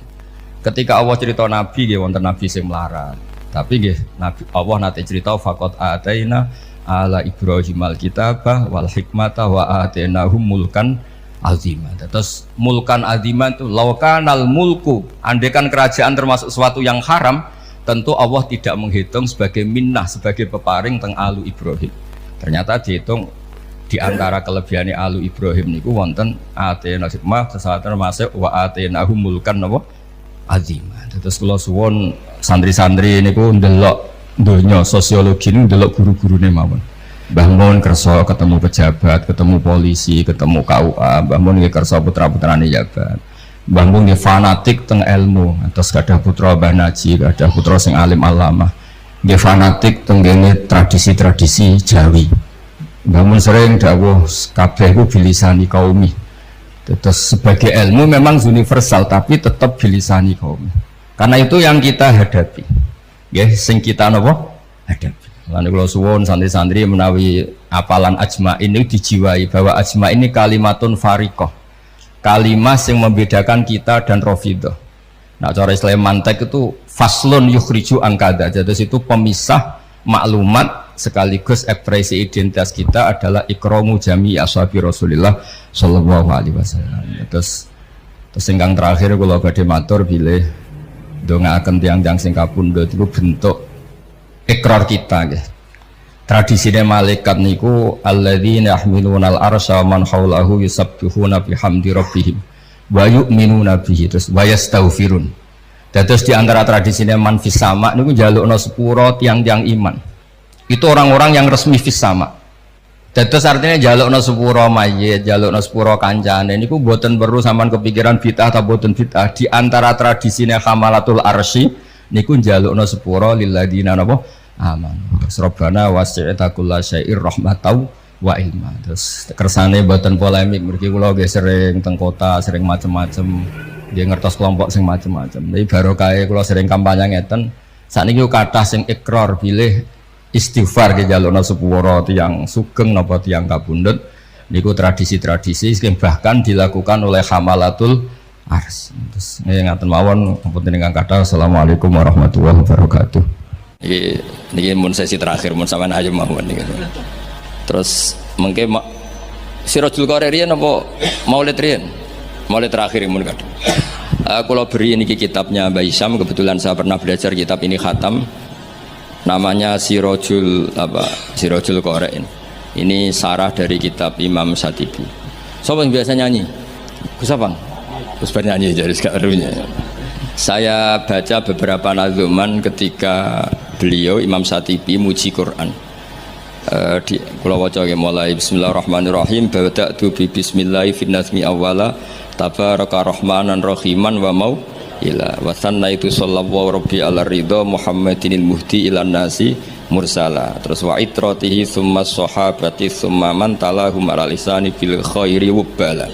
Ketika Allah cerita Nabi nggih wonten Nabi sing melarat. Tapi nggih Nabi Allah nate cerita faqat ataina ala Ibrahim alkitabah wal hikmata wa atainahum mulkan azimah. Terus mulkan azimah itu laukanal mulku, andekan kerajaan termasuk sesuatu yang haram, tentu Allah tidak menghitung sebagai minnah, sebagai peparing teng alu Ibrahim. Ternyata dihitung di antara kelebihannya alu Ibrahim niku wonten atena hikmah sesuatu termasuk wa atenahum mulkan napa azimah. Terus kula suwun santri-santri niku ndelok donya sosiologi niku ndelok guru-gurune mawon. Mbah Mun kersa ketemu pejabat, ketemu polisi, ketemu KUA, Mbah Mun nggih kersa putra-putrane jabat. Mbah Mun nggih fanatik teng ilmu, terus kadah putra Mbah Naji, kadah putra sing alim alamah. Nggih fanatik teng tradisi-tradisi Jawi. Mbah Mun sering dawuh kabeh ku bilisani kaumi. Terus sebagai ilmu memang universal tapi tetap bilisani kaumi. Karena itu yang kita hadapi. Nggih sing kita napa? Hadapi. Lan kula suwun santri-santri menawi apalan ajma ini dijiwai bahwa ajma ini kalimatun fariqah. Kalimat yang membedakan kita dan Rafidhah. Nah, cara Islam mantek itu faslun yukhriju angkada. Jadi itu pemisah maklumat sekaligus ekspresi identitas kita adalah ikramu jami ashabi Rasulillah sallallahu alaihi wasallam. Terus ingkang terakhir kula badhe matur bilih ndongaaken tiyang-tiyang sing kapundhut iku bentuk ikrar kita nggih. Tradisine malaikat niku alladzina yahmilunal arsya man haulahu yusabbihuna bihamdi rabbihim wa yu'minuna bihi terus wa yastaghfirun. Dados di antara tradisine man fis sama niku njalukna sepuro tiang-tiang iman. Itu orang-orang yang resmi fis sama. Dados artinya njalukna sepuro mayit, njalukna sepuro kancane niku mboten perlu sampean kepikiran bid'ah atau mboten bid'ah. Di antara tradisine hamalatul arsy niku njalukna sepuro lilladzina napa aman. Rabbana wasi'ta kullasyai'ir rahmatau wa ilma. Terus kersane mboten polemik mergi kula nggih sering teng kota, sering macem-macem nggih ngertos kelompok sing macem-macem. Tapi barokah kula sering kampanye ngeten. Sakniki kathah sing ikrar bilih istighfar nggih njalukna sepuro tiyang sugeng napa tiyang kabundut niku tradisi-tradisi sing bahkan dilakukan oleh hamalatul ars. Terus ngaten mawon punten ingkang kathah. Assalamualaikum warahmatullahi wabarakatuh. Ini mun sesi terakhir mun sampean aja mawon niku. Terus mengke Sirajul Qari riyen apa Maulid riyen? Maulid terakhir mun kadang. Kula beri niki kitabnya Mbah Isyam, kebetulan saya pernah belajar kitab ini khatam. Namanya Sirajul Qari. Ini sarah dari kitab Imam Syatibi. Sopo yang biasa nyanyi? Gus Apang. Gus nyanyi jadi sekarunya. Saya baca beberapa nazuman ketika beliau Imam Syatibi muji Quran. Di kula waca mulai bismillahirrahmanirrahim bada'tu bi bismillahi fin nazmi awwala tabaraka rahmanan rahiman wa mau ila wa sannaitu sallallahu rabbi ala ridha muhammadinil muhdi ilan nasi mursala. Terus wa itratihi summa sahabati summa man talahum ala lisani bil khairi wabala.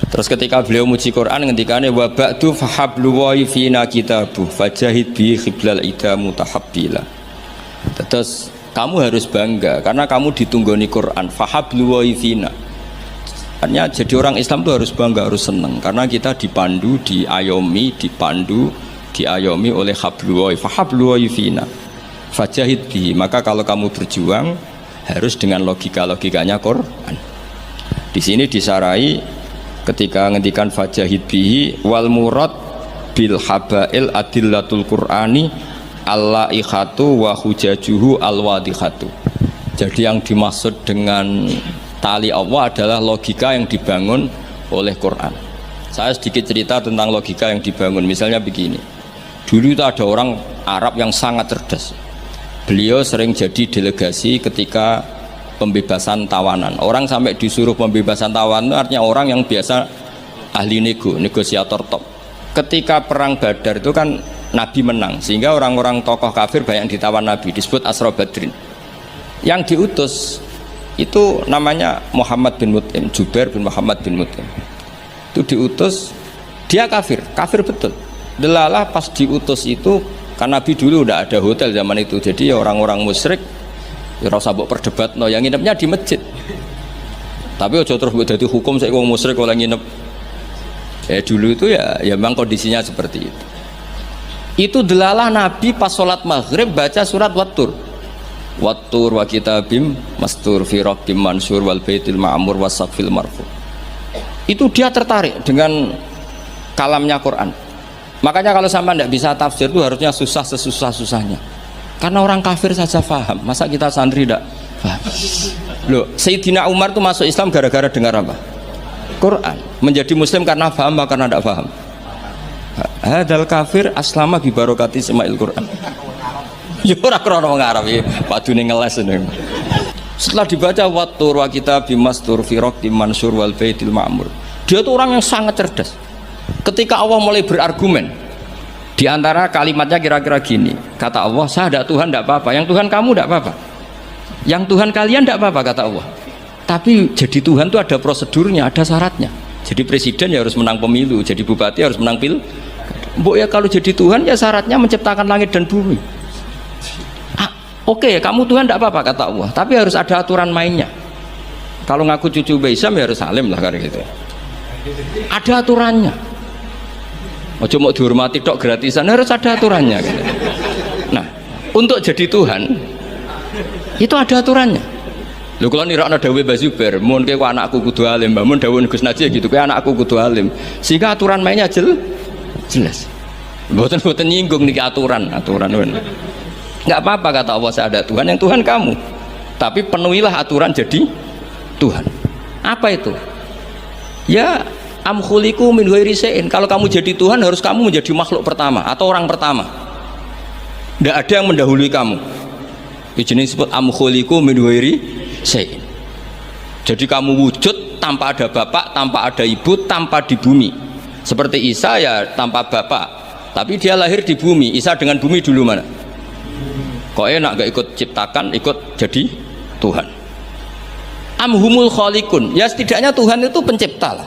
Terus ketika beliau muji Quran ngendikane wa ba'du fahablu wa fina kitabu fajahid bi khiblal ida mutahabbila. Terus kamu harus bangga karena kamu ditunggoni Quran fahablu wa fina. Artinya jadi orang Islam itu harus bangga, harus senang karena kita dipandu, diayomi, diayomi oleh hablu wa fahablu wa fina. Fajahid bi, maka kalau kamu berjuang harus dengan logikanya Quran. Di sini disarai ketika ngendikan fajahid bihi wal murad bil habail adillatul qur'ani allaikhatu wa hujajuhu alwadihatu. Jadi yang dimaksud dengan tali Allah adalah logika yang dibangun oleh Quran. Saya sedikit cerita tentang logika yang dibangun. Misalnya begini, dulu itu ada orang Arab yang sangat cerdas. Beliau sering jadi delegasi ketika pembebasan tawanan. Orang sampai disuruh pembebasan tawanan itu artinya orang yang biasa ahli negosiator top. Ketika perang Badar itu kan Nabi menang, sehingga orang-orang tokoh kafir banyak ditawan Nabi, disebut Asra Badrin. Yang diutus itu namanya Muhammad bin Mut'im, Jubair bin Muhammad bin Mut'im. Itu diutus, dia kafir betul. Delalah pas diutus itu, kan Nabi dulu udah ada hotel zaman itu, jadi ya orang-orang musyrik ya rasa mbok perdebatno, yang nginepnya di masjid. Tapi aja terus mbok dadi hukum saiki wong musyrik oleh nginep. Dulu itu ya memang kondisinya seperti itu. Itu delalah Nabi pas sholat maghrib baca surat Wattur. Wattur wa kitabim mastur fi raqqim mansur wal baitil ma'mur wasaqfil marfu. Itu dia tertarik dengan kalamnya Quran. Makanya kalau sama tidak bisa tafsir itu harusnya susah sesusah-susahnya. Karena orang kafir saja paham, masa kita santri tidak paham? Loh, Sayyidina Umar itu masuk Islam gara-gara dengar apa? Quran. Menjadi muslim karena paham atau karena tidak paham? Hadal kafir aslama bi barokati sema'il Quran. Ya ora krono wong Arab iki, padune ngeles ini. Setelah dibaca Wattur wa kitabim mastur fi raqqim mansur wal baitil ma'mur. Dia tuh orang yang sangat cerdas. Ketika Allah mulai berargumen, di antara kalimatnya kira-kira gini, kata Allah, saya ada Tuhan tidak apa-apa, yang Tuhan kamu tidak apa-apa, yang Tuhan kalian tidak apa-apa, kata Allah. Tapi jadi Tuhan itu ada prosedurnya, ada syaratnya. Jadi presiden ya harus menang pemilu, jadi bupati harus menang pil. Mbok ya kalau jadi Tuhan ya syaratnya menciptakan langit dan bumi. Oke, kamu Tuhan tidak apa-apa, kata Allah, tapi harus ada aturan mainnya. Kalau ngaku cucu Baisam ya harus salim lah kayak gitu. Ada aturannya. Ojo mau dihormati tok gratisan, harus ada aturannya gitu. Nah, untuk jadi Tuhan itu ada aturannya. Lho kalau nirakno dawuh Mbah Zubair, mun kowe anakku kudu alim, mun dawuh Gus Najih gitu, kowe anakku kudu alim. Sehingga aturan mainnya jelas. Mboten nyinggung niki aturan. Enggak apa-apa kata Allah, saya ada Tuhan, yang Tuhan kamu. Tapi penuhilah aturan jadi Tuhan. Apa itu? Ya am khuliqu min ghairi syai'in. Kalau kamu jadi Tuhan harus kamu menjadi makhluk pertama atau orang pertama. Tidak ada yang mendahului kamu. Ini disebut am khuliqu min ghairi syai'in. Jadi kamu wujud tanpa ada bapak, tanpa ada ibu, tanpa di bumi. Seperti Isa ya tanpa bapak, tapi dia lahir di bumi. Isa dengan bumi dulu mana? Kok enak gak ikut ciptakan, ikut jadi Tuhan. Amhumul khaliqun, ya setidaknya Tuhan itu pencipta lah.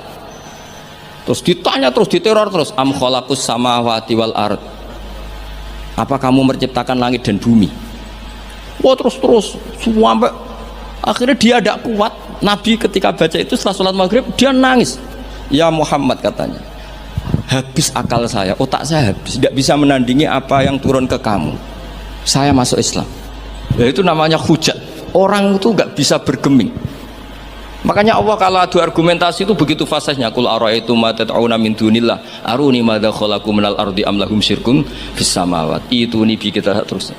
Terus ditanya, terus diteror terus, am khalaqus samawati wal ard, apa kamu menciptakan langit dan bumi? Wah terus sampai akhirnya dia tidak kuat. Nabi ketika baca itu setelah sholat maghrib dia nangis. Ya Muhammad katanya, habis akal saya, otak saya habis, tidak bisa menandingi apa yang turun ke kamu. Saya masuk Islam. Ya itu namanya hujat. Orang itu nggak bisa bergeming. Makanya Allah kalau adu argumentasi itu begitu fasihnya. Qul ara'aytum ma tad'una min dunillah aruni madza khalaqu minal ardi am lahum syirkun fis samawat. Itu nih kita terus.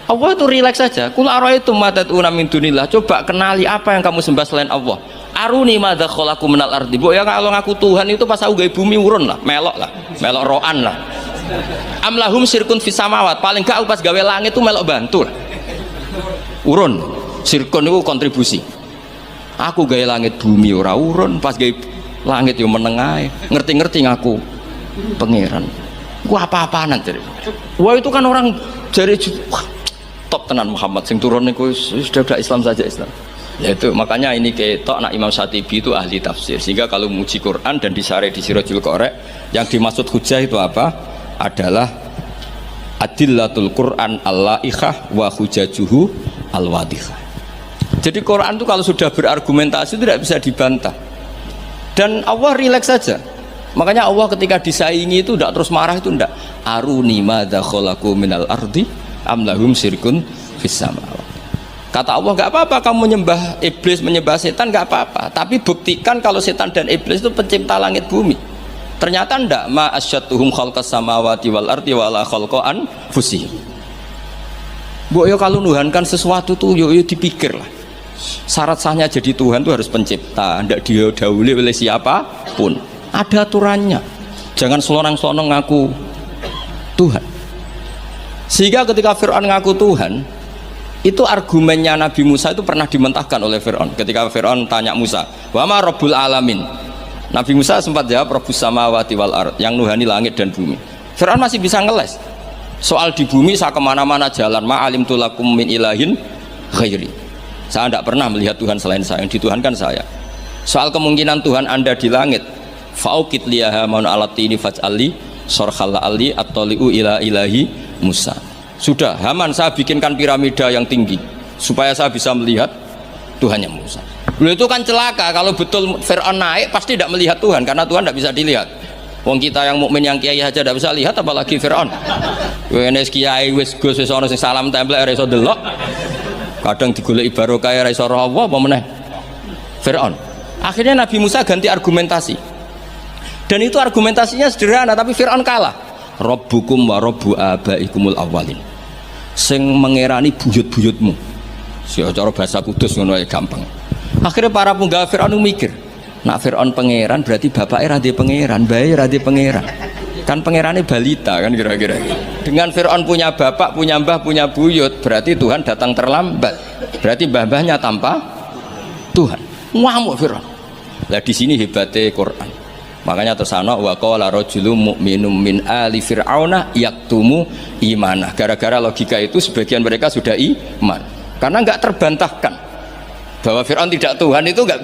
Allah itu rileks saja. Qul ara'aytum ma tad'una min dunillah. Coba kenali apa yang kamu sembah selain Allah. Aruni madza khalaqu minal ardi. Bu ya kalau ngaku Tuhan itu pas aku gawe bumi urun lah, melok roan lah. Am lahum syirkun fis samawat. Paling gak pas gawe langit itu melok bantu lah. Urun. Syirkun itu kontribusi. Aku gawe langit bumi ora urun, pas gawe langit yo menengae. Ngerti-ngerti ngaku pangeran. Ku apa-apaan jadi. Wah itu kan orang jari top tenan Muhammad sing turun niku sudah Islam saja Islam. Ya itu makanya ini ketok nak Imam Syatibi itu ahli tafsir. Sehingga kalau muji Quran dan disareh di Sirajul Qorek, yang dimaksud hujah itu apa? Adalah adillatul Quran al-la'ikhah wa hujajuhu al-wadihah. Jadi Quran itu kalau sudah berargumentasi tidak bisa dibantah. Dan Allah rileks saja. Makanya Allah ketika disaingi itu tidak terus marah, itu tidak. Aruni madza khalaqu minal ardi am lahum syirkun fis samawat. Kata Allah, nggak apa-apa kamu menyembah iblis, menyembah setan, nggak apa-apa. Tapi buktikan kalau setan dan iblis itu pencipta langit bumi. Ternyata ndak, ma asyatuhum khalqas samawati wal ardi wala khalqa anfusihim. Mbok yo kalau nuhankan sesuatu tuh yo dipikir lah. Syarat sahnya jadi Tuhan itu harus pencipta, ndak didahului oleh siapapun. Ada aturannya. Jangan selonang-selonang ngaku Tuhan. Sehingga ketika Fir'aun ngaku Tuhan, itu argumennya Nabi Musa itu pernah dimentahkan oleh Fir'aun. Ketika Fir'aun tanya Musa, wa ma rabbul alamin, Nabi Musa sempat jawab rabbus samawati wal ard, yang nuhani langit dan bumi. Fir'aun masih bisa ngeles. Soal di bumi saya kemana-mana jalan, ma'alim tulakum min ilahin ghairi, saya tidak pernah melihat Tuhan selain saya, yang dituhankan saya. Soal kemungkinan Tuhan Anda di langit, fa'ukit liyaha maun alatini faj'ali sorkhalla ali at-toli'u ila ilahi Musa. Sudah, Haman saya bikinkan piramida yang tinggi supaya saya bisa melihat Tuhannya Musa. Dulu itu kan celaka, kalau betul Fir'aun naik pasti tidak melihat Tuhan, karena Tuhan tidak bisa dilihat. Wong kita yang mukmin yang kiai aja tidak bisa lihat, apalagi Fir'aun. Wes kiai wis gus wis ana sing salam tempel ora iso delok. Kadang digoleki barokah ora iso roh apa meneh. Fir'aun. Akhirnya Nabi Musa ganti argumentasi. Dan itu argumentasinya sederhana, tapi Fir'aun kalah. Rabbukum wa rabbu abaikumul awwalin. Sing mengerani buyut-buyutmu. Cara bahasa kudus ngono ae gampang. Akhirnya para punggawa Fir'aun mikir, nak Fir'aun pangeran berarti bapaknya radhi pangeran, bayi radhi pangeran. Kan pangerannya balita kan kira-kira. Dengan Fir'aun punya bapak, punya mbah, punya buyut, berarti Tuhan datang terlambat. Berarti mbah-mbahnya tanpa Tuhan. Ngamuk Fir'aun. Lah di sini hebatnya Quran. Makanya tersana wa qala rajulun mu'minun min ali fir'auna yaktumu imanah. Gara-gara logika itu sebagian mereka sudah iman. Karena enggak terbantahkan bahwa Fir'aun tidak Tuhan, itu enggak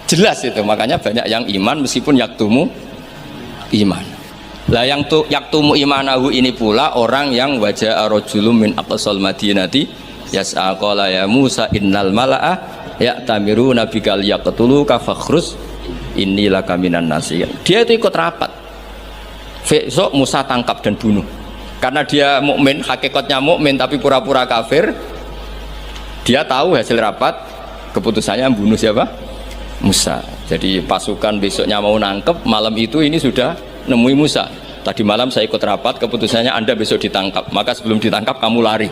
jelas itu. Makanya banyak yang iman meskipun yaktumu iman. Lah yang yaktumu imanahu ini pula orang yang wajah rajulun min aqsal madinati yas'a qala ya Musa innal mala'a ya'tamiruna bikal yaqtuluka fakhrus inilah kaminan nasiyan. Dia itu ikut rapat. Besok Musa tangkap dan bunuh. Karena dia mukmin, hakikatnya mukmin tapi pura-pura kafir. Dia tahu hasil rapat, keputusannya bunuh siapa? Musa. Jadi pasukan besoknya mau nangkep, malam itu ini sudah nemui Musa. Tadi malam saya ikut rapat, keputusannya Anda besok ditangkap. Maka sebelum ditangkap kamu lari.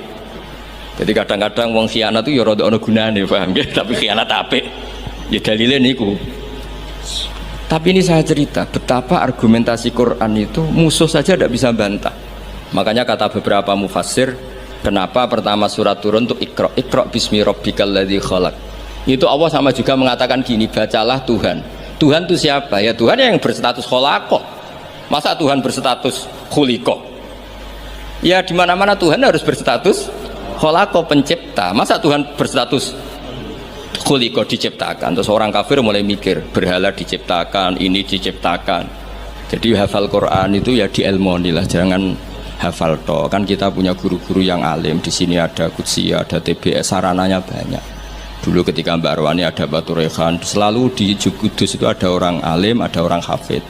Jadi kadang-kadang wong khianat itu ya rada ana gunane, paham nggih? Tapi khianat apik. Ya dalile niku. Tapi ini saya cerita betapa argumentasi Quran itu musuh saja tidak bisa bantah. Makanya kata beberapa mufassir, kenapa pertama surat turun untuk Iqra bismi rabbikal ladzi khalaq. Itu Allah sama juga mengatakan gini, bacalah Tuhan. Tuhan itu siapa? Ya Tuhan yang berstatus khalaqah. Masa Tuhan berstatus khuliqah? Ya di mana-mana Tuhan harus berstatus khalaqah, pencipta. Masa Tuhan berstatus khuliqah, diciptakan? Terus orang kafir mulai mikir berhala diciptakan, ini diciptakan. Jadi hafal Quran itu ya dielmoni lah, jangan hafal toh. Kan kita punya guru-guru yang alim. Di sini ada Qudsi, ada TBS, sarananya banyak. Dulu ketika Mbak Arwani ada Batu Rehan, selalu di Kudus itu ada orang alim, ada orang hafid.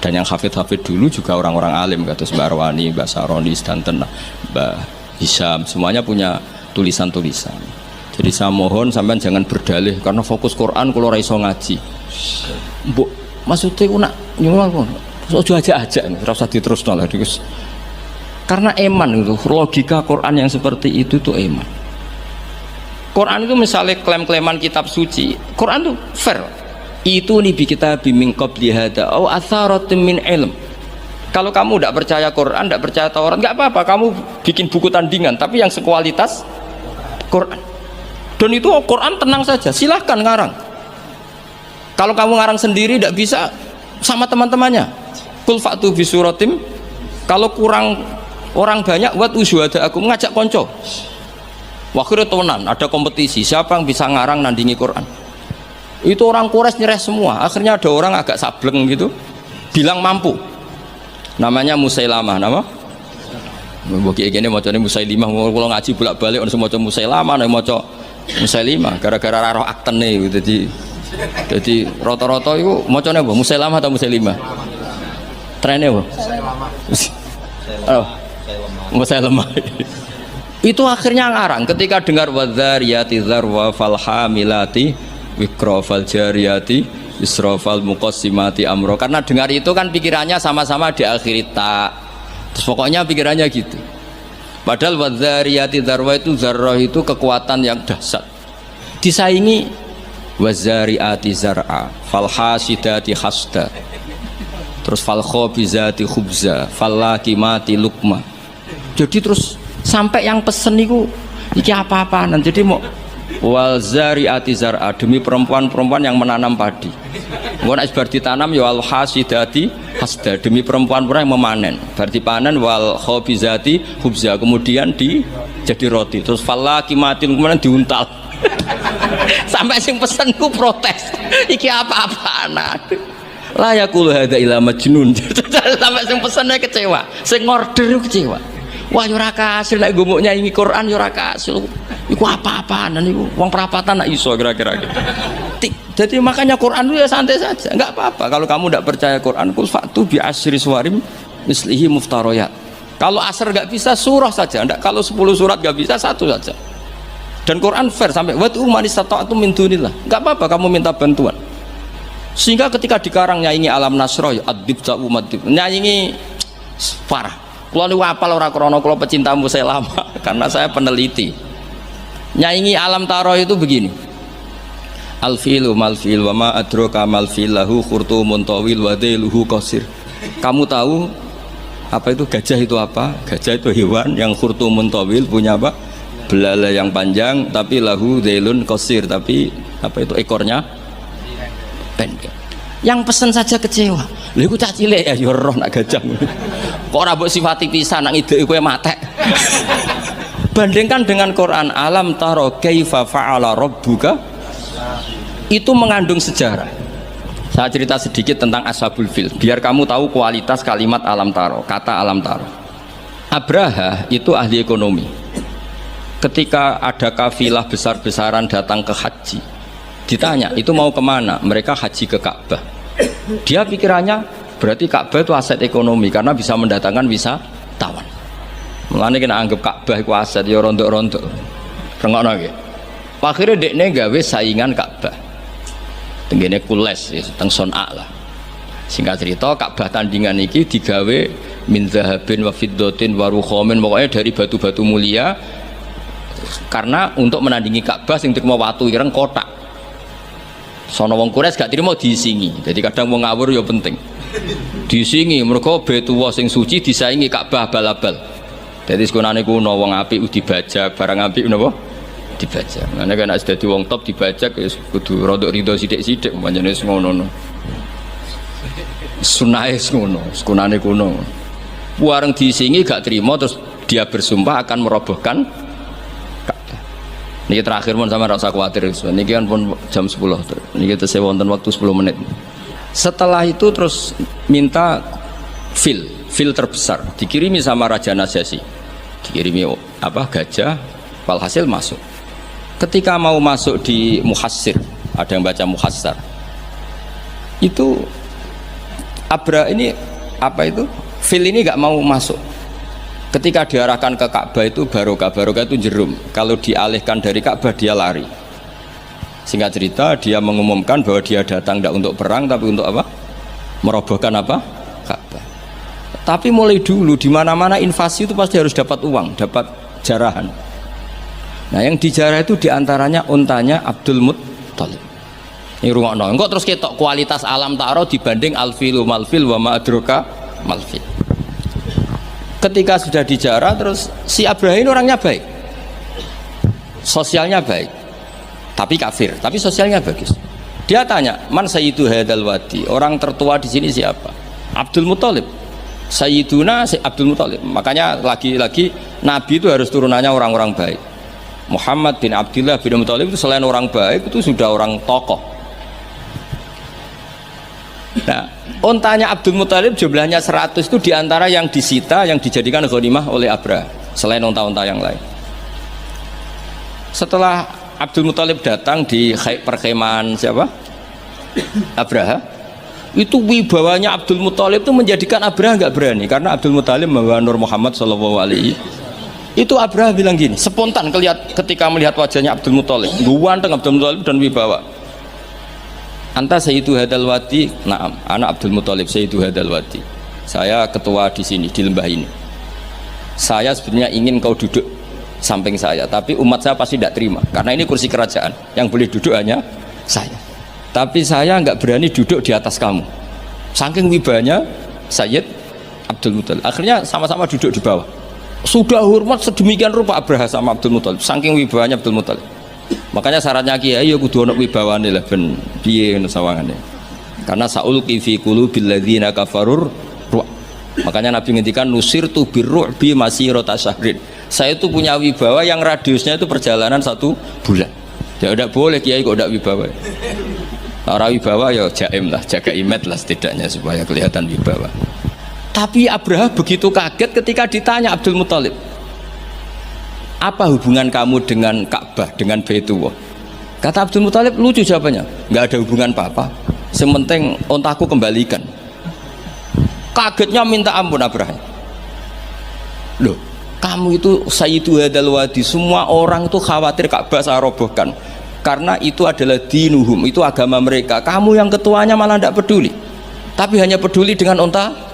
Dan yang hafid-hafid dulu juga orang-orang alim, kata Mbak Arwani, Mbak Saroni, Stanton, Mbak Hisham, semuanya punya tulisan-tulisan. Jadi saya mohon sampean jangan berdalih karena fokus Quran kalau ora iso ngaji. Mbok maksudnya ku nak nyuwun ojo aja-aja ora usah diterusno lah Gus. Karena eman itu logika Quran yang seperti itu tuh eman. Quran itu misalnya klaim-klaiman kitab suci, Quran tuh fair. Itu nih bi kitab min qabli hada au atharatin min ilm. Kalau kamu tidak percaya Quran, tidak percaya Taurat, nggak apa-apa, kamu bikin buku tandingan tapi yang sekualitas Quran. Dan itu Quran tenang saja, silahkan ngarang. Kalau kamu ngarang sendiri tidak bisa, sama teman-temannya. Kul fa'tu bi suratim. Kalau kurang orang banyak, buat usyuhada aku mengajak konco. Wakhirnya tenan, ada kompetisi siapa yang bisa ngarang nandingi Quran. Itu orang Quraisy nyerah semua. Akhirnya ada orang agak sableng gitu, bilang mampu. Namanya Musailamah, nama? Bagi gini macamnya Musailimah. Kalau ngaji bolak-balik orang semua Musailamah, orang macam Musailimah. Gara-gara roh akten nih, jadi rata-rata itu macamnya apa? Musailamah atau Musailimah? Trennya apa? Oh, Musailamah. Itu akhirnya ngarang ketika dengar wadzariyati dzarwa falhamilati wikra faljariyati Israfal muqassimati amro. Karena dengar itu kan pikirannya sama-sama diakhiri ta. Terus pokoknya pikirannya gitu. Padahal wadzariyati dzarwa itu zarrah itu kekuatan yang dahsyat. Disaingi wazariati zar'a, falhasidati hasda. Terus falkhobizati khubza, fallakimati lukma. Jadi terus sampai yang pesen itu iki apa-apaan. Jadi mau wal zariati zar'a, demi perempuan-perempuan yang menanam padi. Wong nek bar ditanam ya al hasidati hasda, demi perempuan-perempuan yang memanen. Bar dipanen wal khobizati khubza, kemudian jadi roti. Terus fallakimati kemudian diuntal. Sampai sing pesen ku protes. Iki apa-apaan. La yaqulu hadza ila majnun. Sampai sing pesene kecewa, sing order kecewa. Wah yo ora kasil nek gumuk nyanyi Quran yo ora kasil. Iku apa-apaan niku wong perapatan nak iso kira-kira gitu. Jadi makanya Quran itu ya santai saja, enggak apa-apa. Kalau kamu tidak percaya Quran, kul fa'tu bi asyri suwarim mislihi muftariyat. Kalau asar enggak bisa surah saja, enggak. Kalau 10 surat enggak bisa, satu saja. Dan Quran fair sampai watu man istata'tum min dunillah. Enggak apa-apa kamu minta bantuan. Sehingga ketika dikarang nyanyi alam nasroh adib ta'u madib, nyanyi parah. Kalau niku apal ora krana kula pecintamu saya lama karena saya peneliti. Nyanyi alam taro itu begini. Alfilu malfil wa ma adraka malfil lahu khurtumun tawil wa dailuhu qasir. Kamu tahu apa itu gajah itu apa? Gajah itu hewan yang khurtumun tawil, punya apa? Belalai yang panjang, tapi lahu dailun qasir, tapi apa itu ekornya pendek. Yang pesen saja kecewa. Lha iku cah cilik ya roh nak gajah. Kok ora mbok sifati pisan nak ngideki kowe matek. Bandingkan dengan Quran, alam taro kaifa fa'ala rabbuka, itu mengandung sejarah. Saya cerita sedikit tentang Ashabul Fil biar kamu tahu kualitas kalimat alam taro, kata alam taro. Abraha itu ahli ekonomi. Ketika ada kafilah besar-besaran datang ke haji, ditanya itu mau kemana, mereka haji ke Ka'bah. Dia pikirannya berarti Ka'bah itu aset ekonomi karena bisa mendatangkan wisatawan. Mulane kena anggap Ka'bah iku aset ya rontok-rontok. Rengokno nggih. Akhire dekne gawe saingan Ka'bah. Tenggene Kules ya, teng Son'a lah. Singkat cerita Ka'bah tandingan iki digawe min zahabin wa fiddatin wa rukhamin, pokoknya dari batu-batu mulia karena untuk menandingi Ka'bah sing terima watu ireng kotak. Sono wong Quraisy gak trimo diisingi. Jadi kadang wong ngawur ya penting. Diisingi mergo Baitullah sing suci disaingi Ka'bah abal-abal. Jadi sekunane kuno wong apik dibajak, barang apik napa? Dibajak. Nek nek dadi wong top dibajak ya kudu rodok rido sithik-sithik pancene wis ngono. Sunahe ngono, sekunane kuno. Wareng diisingi gak trimo terus dia bersumpah akan merobohkan Ka'bah. Niki terakhir pun sama rasa khawatir. Niki kan pun jam 10. Niki tesih wonten waktu 10 menit. Setelah itu terus minta fil terbesar dikirimi sama Raja Najasyi, dikirimi apa gajah, walhasil masuk. Ketika mau masuk di Muhassir, ada yang baca Muhassar, itu Abra ini apa itu fil ini nggak mau masuk. Ketika diarahkan ke Ka'bah itu barokah itu jerum, kalau dialihkan dari Ka'bah dia lari. Singkat cerita dia mengumumkan bahwa dia datang tidak untuk perang tapi untuk apa? Merobohkan apa? Ka'bah. Tapi mulai dulu di mana-mana invasi itu pasti harus dapat uang, dapat jarahan. Nah yang dijarah itu diantaranya untanya Abdul Muttalib. Ini rungokno. Engkau terus ketok kualitas alam taro dibanding alfilu malfil wa ma'adroka malfil. Ketika sudah dijarah terus si Abraham orangnya baik, sosialnya baik, tapi kafir, tapi sosialnya bagus. Dia tanya, man sayyidu hadzal wadi, orang tertua di sini siapa? Abdul Muttalib. Sayyiduna Abdul Muttalib. Makanya lagi-lagi Nabi itu harus turunannya orang-orang baik. Muhammad bin Abdullah bin Muttalib itu selain orang baik itu sudah orang tokoh. Nah, ontanya Abdul Muttalib jumlahnya 100 itu diantara yang disita, yang dijadikan ghanimah oleh Abraha selain onta-onta yang lain. Setelah Abdul Muttalib datang di perkemahan siapa? Abraha. Itu wibawanya Abdul Muttalib itu menjadikan Abraha nggak berani karena Abdul Muttalib membawa Nur Muhammad Shallallahu Alaihi. Itu Abraha bilang gini, spontan ketika melihat wajahnya Abdul Muttalib, ganteng Abdul Muttalib dan wibawa. Anta Sayyidu Hadal Wadi, naam, anak Abdul Muthalib Sayyidu Hadal Wadi. Saya ketua di sini, di lembah ini. Saya sebenarnya ingin kau duduk samping saya, tapi umat saya pasti tidak terima, karena ini kursi kerajaan, yang boleh duduk hanya saya. Tapi saya nggak berani duduk di atas kamu. Saking wibanya Sayyid Abdul Muthalib. Akhirnya sama-sama duduk di bawah. Sudah hormat sedemikian rupa Abraha sama Abdul Muthalib, saking wibawanya Abdul Muthalib. Makanya syaratnya kiai ya kudu ana wibawane lah ben piye ngono sawangane. Karena saulqi fi qulubil ladzina kafarur ruh. Makanya Nabi ngendikan nusirtu birru'bi masirata syahrin. Saya itu punya wibawa yang radiusnya itu perjalanan 1 bulan. Ya udah boleh kiai kok ndak wibawa. Ora wibawa ya jaim lah, jaga imet lah setidaknya supaya kelihatan wibawa. Tapi Abraha begitu kaget ketika ditanya Abdul Muthalib, apa hubungan kamu dengan Ka'bah, dengan Baitullah? Kata Abdul Muthalib, lucu jawabannya, nggak ada hubungan apa-apa, sementing ontaku kembalikan. Kagetnya minta ampun Abraha. Loh, kamu itu Sayyidu Hadal Wadi, semua orang itu khawatir Ka'bah saya robohkan, karena itu adalah dinuhum, itu agama mereka. Kamu yang ketuanya malah tidak peduli, tapi hanya peduli dengan onta.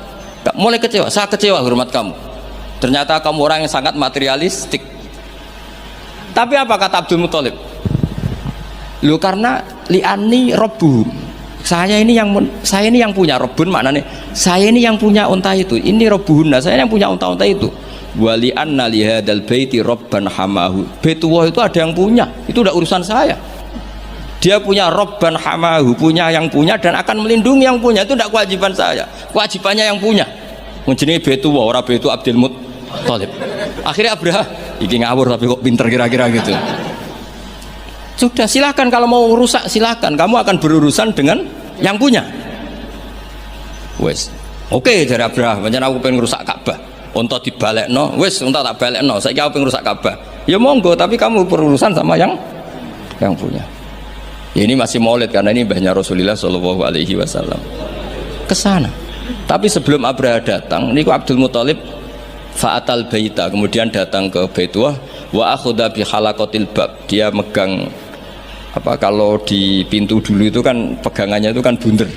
Mulai kecewa, saya kecewa hormat kamu. Ternyata kamu orang yang sangat materialistik. Tapi apa kata Abdul Muthalib? Loh, karena li'ani robbuhum, saya ini yang punya robun, maknanya saya ini yang punya onta itu, ini robbuhunna, saya yang punya onta-onta itu. Wali anna lihadal baiti robban hamahu, Baitullah itu ada yang punya, itu udah urusan saya. Dia punya robban hamahu, punya yang punya dan akan melindungi yang punya, itu tidak kewajiban saya, kewajibannya yang punya. Menjadi Baitullah, orang Baitu Abdul Muthalib. Akhirnya Abraha, iki ngawur tapi kok pinter kira-kira gitu. Sudah, silahkan kalau mau rusak silahkan, kamu akan berurusan dengan yang punya. Wes, oke dari Abraha, macam aku pengen rusak Ka'bah. Untuk dibalekno, wes untuk tak balekno. Saya kau pengen rusak Ka'bah. Ya monggo, tapi kamu berurusan sama yang punya. Ya, ini masih maulid karena ini mbahnya Rasulullah Shallallahu Alaihi Wasallam. Kesana. Tapi sebelum Abraha datang, ini Abdul Muthalib fa'atal baita, kemudian datang ke Baitullah wa akhudha bi halaqatil bab. Dia megang apa, kalau di pintu dulu itu kan pegangannya itu kan bunder.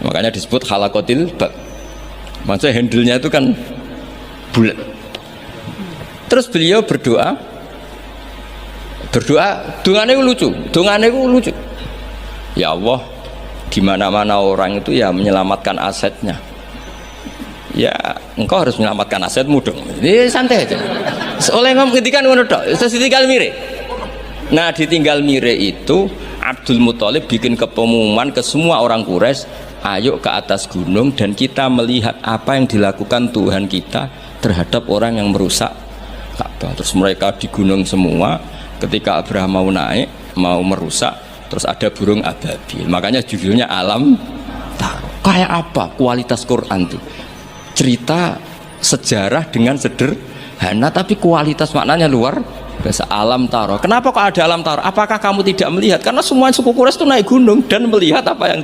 Makanya disebut halaqatil bab. Maksudnya handle-nya itu kan bulat. Terus beliau berdoa, dongane lucu, ya Allah, di mana-mana orang itu ya menyelamatkan asetnya, ya engkau harus menyelamatkan asetmu dong. Ini santai aja, oleh ngomong ketika ngono tok, terus ditinggal mire. Nah, ditinggal mire itu Abdul Muthalib bikin pengumuman ke semua orang Quraisy, ayo ke atas gunung dan kita melihat apa yang dilakukan Tuhan kita terhadap orang yang merusak Ka'bah. Terus mereka di gunung semua. Ketika Abraha mau naik, mau merusak, terus ada burung ababil. Makanya judulnya Alam Taro. Kayak apa kualitas Quran itu? Cerita sejarah dengan sederhana, tapi kualitas maknanya luar biasa. Alam Taro. Kenapa kok ada Alam Taro? Apakah kamu tidak melihat? Karena semua suku Quraisy itu naik gunung dan melihat apa yang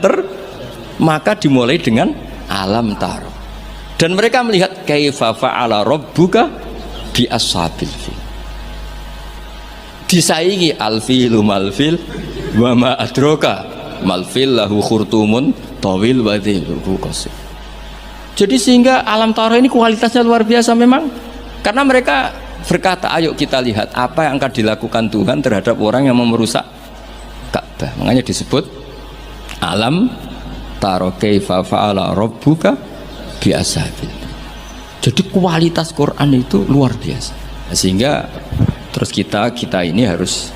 maka dimulai dengan Alam Taro. Dan mereka melihat kaifa fa'ala rabbuka bi ashabil fil. Disaingi alfilu malfil wa ma adraka malfil lahu khurtumun tawil wa dhilluhu qasir. Jadi sehingga Alam Taro ini kualitasnya luar biasa memang, karena mereka berkata, ayo kita lihat apa yang akan dilakukan Tuhan terhadap orang yang merusak Ka'bah. Makanya disebut Alam Taro kaifa fa'ala rabbuka biasa. Jadi kualitas Quran itu luar biasa. Sehingga terus kita ini harus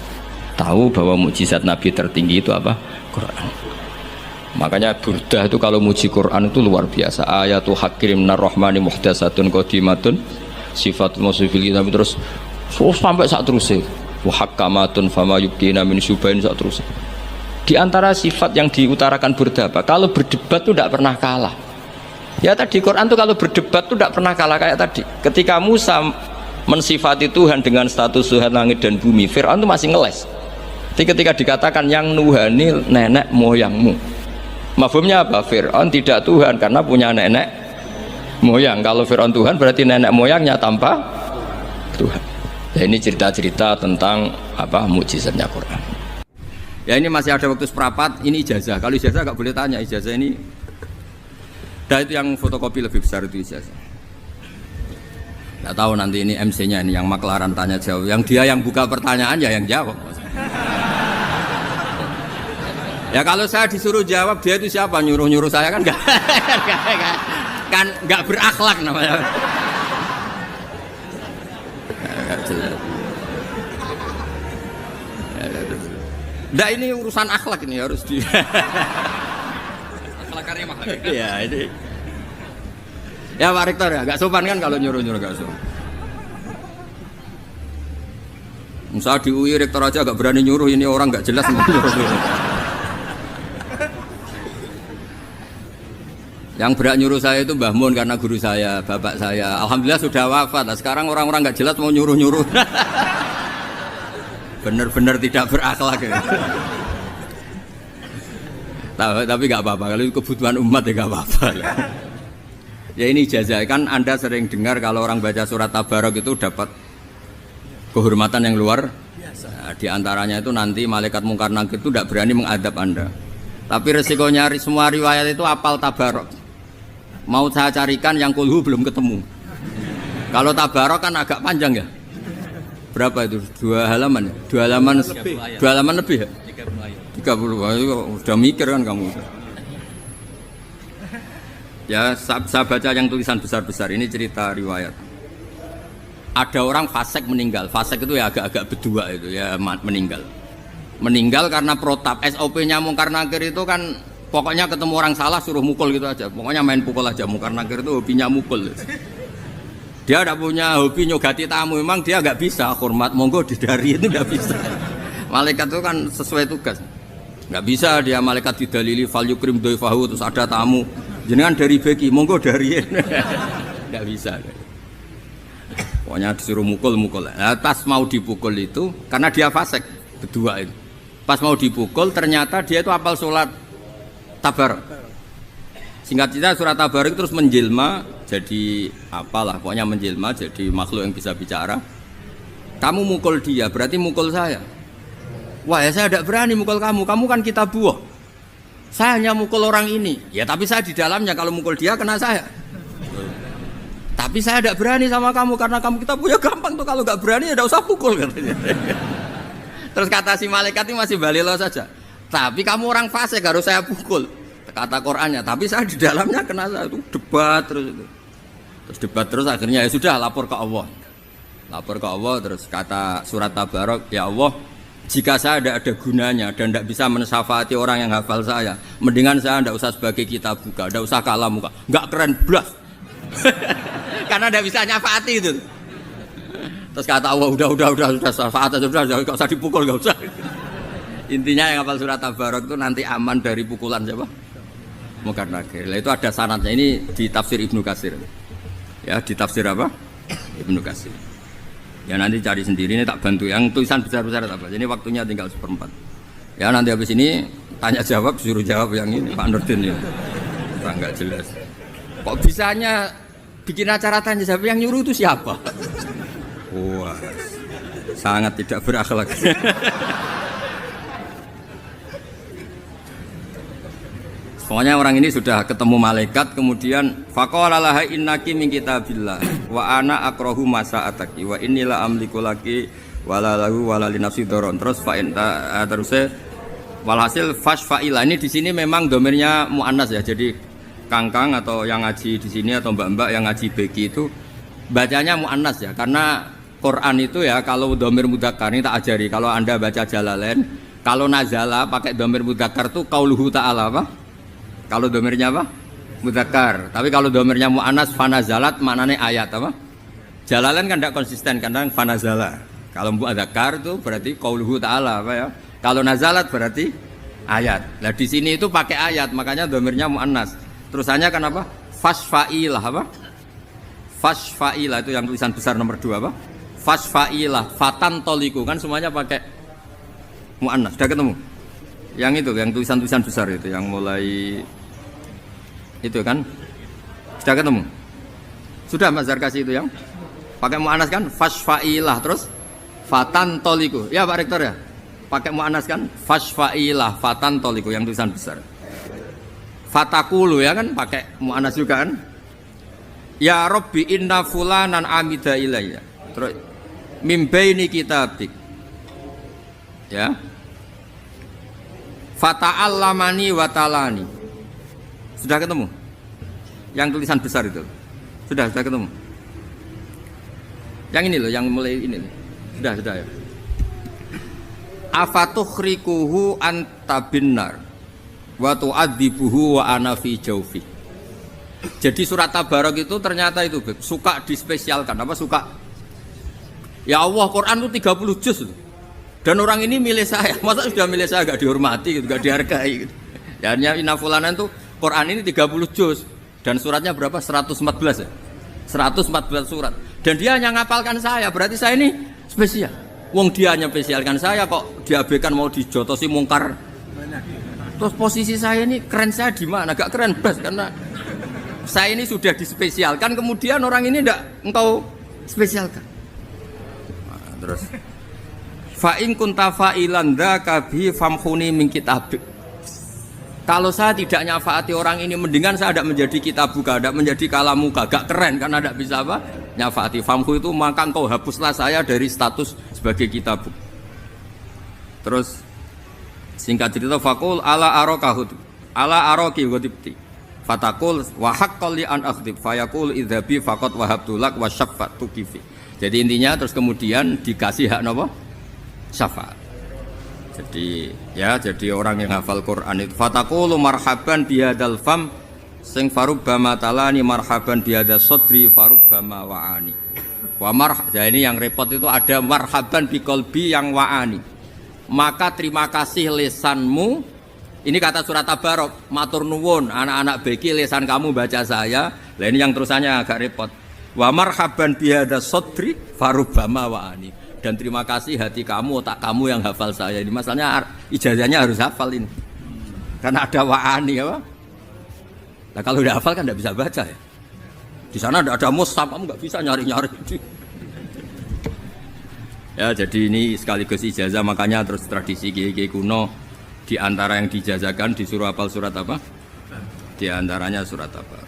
tahu bahwa mukjizat Nabi tertinggi itu apa? Quran. Makanya Burdah itu kalau muji Quran itu luar biasa. Ayatu hakirim narrahmani muhdatsatun qadimatun sifatul mausufil kitab, terus sampai saat terusnya wahakamatun fama yubdina min syubain saat terusnya. Di antara sifat yang diutarakan Burdah apa? Kalau berdebat itu tidak pernah kalah. Ya tadi Quran tuh kalau berdebat tuh tidak pernah kalah kayak tadi. Ketika Musa mensifati Tuhan dengan status Tuhan langit dan bumi, Fir'aun tuh masih ngeles. Jadi ketika dikatakan yang nuhani nenek moyangmu, mafhumnya apa? Fir'aun tidak Tuhan karena punya nenek moyang. Kalau Fir'aun Tuhan berarti nenek moyangnya tanpa Tuhan. Ya, ini cerita-cerita tentang apa mukjizatnya Quran. Ya ini masih ada waktu seperempat, ini ijazah. Kalau ijazah nggak boleh tanya, ijazah ini. Dan itu yang fotokopi lebih besar itu ijazah. Nggak tahu nanti ini MC-nya ini yang maklaran tanya jawab. Yang dia yang buka pertanyaan ya yang jawab. Ya kalau saya disuruh jawab dia itu siapa nyuruh saya kan nggak kan nggak berakhlak namanya. Nggak jelas. Nah ini urusan akhlak ini harus di akhlak karya makhluk. Ya ini. Ya Pak Rektor ya, gak sopan kan kalau nyuruh gak sopan. Misalnya di UI Rektor aja gak berani nyuruh, ini orang gak jelas mau nyuruh. Yang berat nyuruh saya itu Mbah Mun karena guru saya, bapak saya. Alhamdulillah sudah wafat. Nah, sekarang orang-orang gak jelas mau nyuruh. Benar-benar tidak berakhlak ya. Tapi gak apa-apa, kalau itu kebutuhan umat ya gak apa-apa. Ya ini ijazah, kan Anda sering dengar kalau orang baca surat Tabarok itu dapat kehormatan yang luar biasa. Nah, di antaranya itu nanti malaikat mungkar nakir itu tidak berani mengadab Anda. Tapi resikonya semua riwayat itu apal Tabarok. Mau saya carikan yang kulhu belum ketemu. Kalau Tabarok kan agak panjang ya. Berapa itu? 2 halaman ya? 2 halaman lebih ya? 30. Udah mikir kan kamu. Ya, saya baca yang tulisan besar-besar ini cerita riwayat. Ada orang fasik meninggal. Fasik itu ya agak-agak berdua itu ya meninggal. Meninggal karena protap. SOP-nya mungkar nakir itu kan pokoknya ketemu orang salah suruh mukul gitu aja. Pokoknya main pukul aja. Mungkar nakir itu hobinya mukul. Dia tidak punya hobi nyogati tamu, memang dia nggak bisa hormat monggo didari itu nggak bisa. Malaikat itu kan sesuai tugas, nggak bisa dia malaikat didalili fal yukrim doifahu terus ada tamu, jenengan dari beki monggo dari, nggak bisa. Pokoknya disuruh mukul. Nah, pas mau dipukul itu karena dia fasik berdua itu, pas mau dipukul ternyata dia itu hafal sholat Tabarok. Singkat cerita surat Tabarok terus menjelma jadi apalah, pokoknya menjelma jadi makhluk yang bisa bicara. Kamu mukul dia, berarti mukul saya. Wah ya saya tidak berani mukul kamu kan kita buah. Saya hanya mukul orang ini. Ya tapi saya di dalamnya, kalau mukul dia kena saya. Tapi saya tidak berani sama kamu karena kamu kita punya gampang tuh, kalau nggak berani ya tidak usah pukul katanya. Terus kata si malaikat ini masih balilo saja. Tapi kamu orang fasik harus saya pukul. Kata Qur'annya, tapi saya di dalamnya kena saya itu debat terus itu. Terus debat terus akhirnya ya sudah lapor ke Allah. Lapor ke Allah terus kata surat Tabarok, ya Allah, jika saya tidak ada gunanya dan tidak bisa mensyafaati orang yang hafal saya, mendingan saya tidak usah sebagai kitab buka, tidak usah kalah muka, nggak keren blas. Karena tidak bisa nyafaati itu. Terus kata Allah, udah syafaat sudah, nggak usah dipukul, nggak usah. Intinya yang hafal surat Tabarok itu nanti aman dari pukulan siapa? Mungkar nakir. Itu ada sanadnya, ini di tafsir Ibnu Katsir. Ya, di tafsir apa? Ibnu Katsir. Ya nanti cari sendiri, ini tak bantu yang tulisan besar-besar apa. Ini waktunya tinggal 1/4. Ya nanti habis ini tanya jawab, suruh jawab yang ini Pak Nurdin ya. Enggak jelas. Kok bisanya bikin acara tanya jawab, yang nyuruh itu siapa? Wah. Sangat tidak berakhlak. Pokoknya orang ini sudah ketemu malaikat, kemudian faqala laha innaki min kitabillah wa ana akrahu masa'ataki wa innila amliku laki wala lahu wala li nafsi daron. Terus terusnya walhasil fasfa'ila ini di sini memang domirnya muannas ya. Jadi kangkang atau yang ngaji di sini atau mbak-mbak yang ngaji beki itu bacanya muannas ya. Karena Quran itu ya kalau domir mudzakkar ini tak ajari. Kalau Anda baca Jalalain, kalau nazala pakai domir mudzakkar tuh qauluhu ta'ala apa? Kalau domirnya apa? Mudzakkar. Tapi kalau domirnya mu'annas fanazalat maknanya ayat apa? Jalalain kan tidak konsisten kadang fanazala. Kalau mudzakkar itu berarti qauluhu ta'ala apa ya? Kalau nazalat berarti ayat. Nah di sini itu pakai ayat, makanya domirnya mu'annas. Terusannya kan apa? Fasfa'ilah apa? Fasfa'ilah itu yang tulisan besar nomor 2 apa? Fasfa'ilah fatan toliku kan semuanya pakai mu'annas. Sudah ketemu? Yang itu, yang tulisan-tulisan besar itu, yang mulai itu kan, sudah ketemu? Sudah Mas Zarkasi itu yang pakai mu'anas kan, fasfa'ilah terus fatan toliku. Ya Pak Rektor ya, pakai mu'anas kan? Fasfa'ilah fatan toliku yang tulisan besar. Fatakulu ya kan pakai mu'anas juga kan? Ya Rabbi inna fulanan amida ilayya. Terus mimbaini kitabik. Ya. Fata'allamani wa talani. Sudah ketemu? Yang tulisan besar itu. Sudah ketemu. Yang ini loh, yang mulai ini loh. Sudah ya. Afatuhrikuhu anta binnar wa tu'adzibuhu wa ana fi jawfi. Jadi surat Tabarok itu ternyata itu suka dispesialkan. Apa suka? Ya Allah, Quran itu 30 juz itu. Dan orang ini milih saya. Masa sudah milih saya gak dihormati gitu, gak dihargai gitu. Ya hanya inafulanan itu Quran ini 30 juz dan suratnya berapa? 114 ya. 114 surat. Dan dia hanya ngapalkan saya, berarti saya ini spesial. Wong dia hanya spesialkan saya kok diabaikan mau dijotosi mungkar. Terus posisi saya ini keren saya di mana? Gak keren bas karena saya ini sudah dispesialkan kemudian orang ini ndak engkau spesialkan. Nah, terus fa in kunta fa'ilan dzaka bi famkhuni min kitabik. Kalau saya tidak nyafaati orang ini mendingan saya tidak menjadi kitabuka, tidak menjadi kalamuka, gak keren karena tidak bisa apa? Nyafaati famku itu maka engkau hapuslah saya dari status sebagai kitabuk. Terus singkat cerita fakul ala arokahud ala aroki ghadibti fatakul wa haqqal li an akhdib fayaqul idzabi faqat wahabtulak wa syafa'tu kifi. Jadi intinya terus kemudian dikasih hak napa? Syafaat. Jadi orang yang hafal Quran itu fatakulu marhaban bihadal fam sing farubbama talani marhaban bihadal sodri farubbama wa'ani wa ini yang repot itu ada marhaban biqalbi yang wa'ani, maka terima kasih lesanmu. Ini kata surat Tabarok, matur nuwun anak-anak beki lesan kamu baca saya. Lah ini yang terusannya agak repot, wa marhaban bihadal sodri farubbama wa'ani, dan terima kasih hati kamu, otak kamu yang hafal saya. Ini masalahnya ijazahnya harus hafal ini. Karena ada wa'ani apa? Nah kalau udah hafal kan tidak bisa baca ya. Di sana tidak ada mushaf, kamu nggak bisa nyari-nyari. Ya jadi ini sekaligus ijazah, makanya terus tradisi kiai kuno di antara yang dijazahkan disuruh hafal surat apa? Di antaranya surat apa?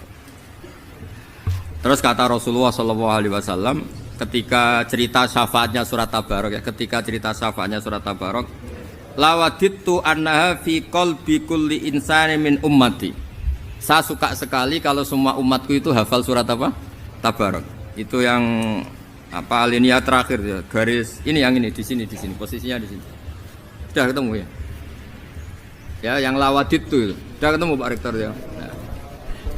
Terus kata Rasulullah SAW ketika cerita syafaatnya surat Tabarok ya, ketika cerita syafaatnya surat Tabarok, lawadittu annaha fi qalbi kulli insani min ummati. Saya suka sekali kalau semua umatku itu hafal surat apa? Tabarok. Itu yang apa alinea terakhir ya, garis ini yang ini di sini posisinya di sini. Sudah ketemu ya? Ya, yang lawadittu itu. Sudah ketemu Pak Rektor ya?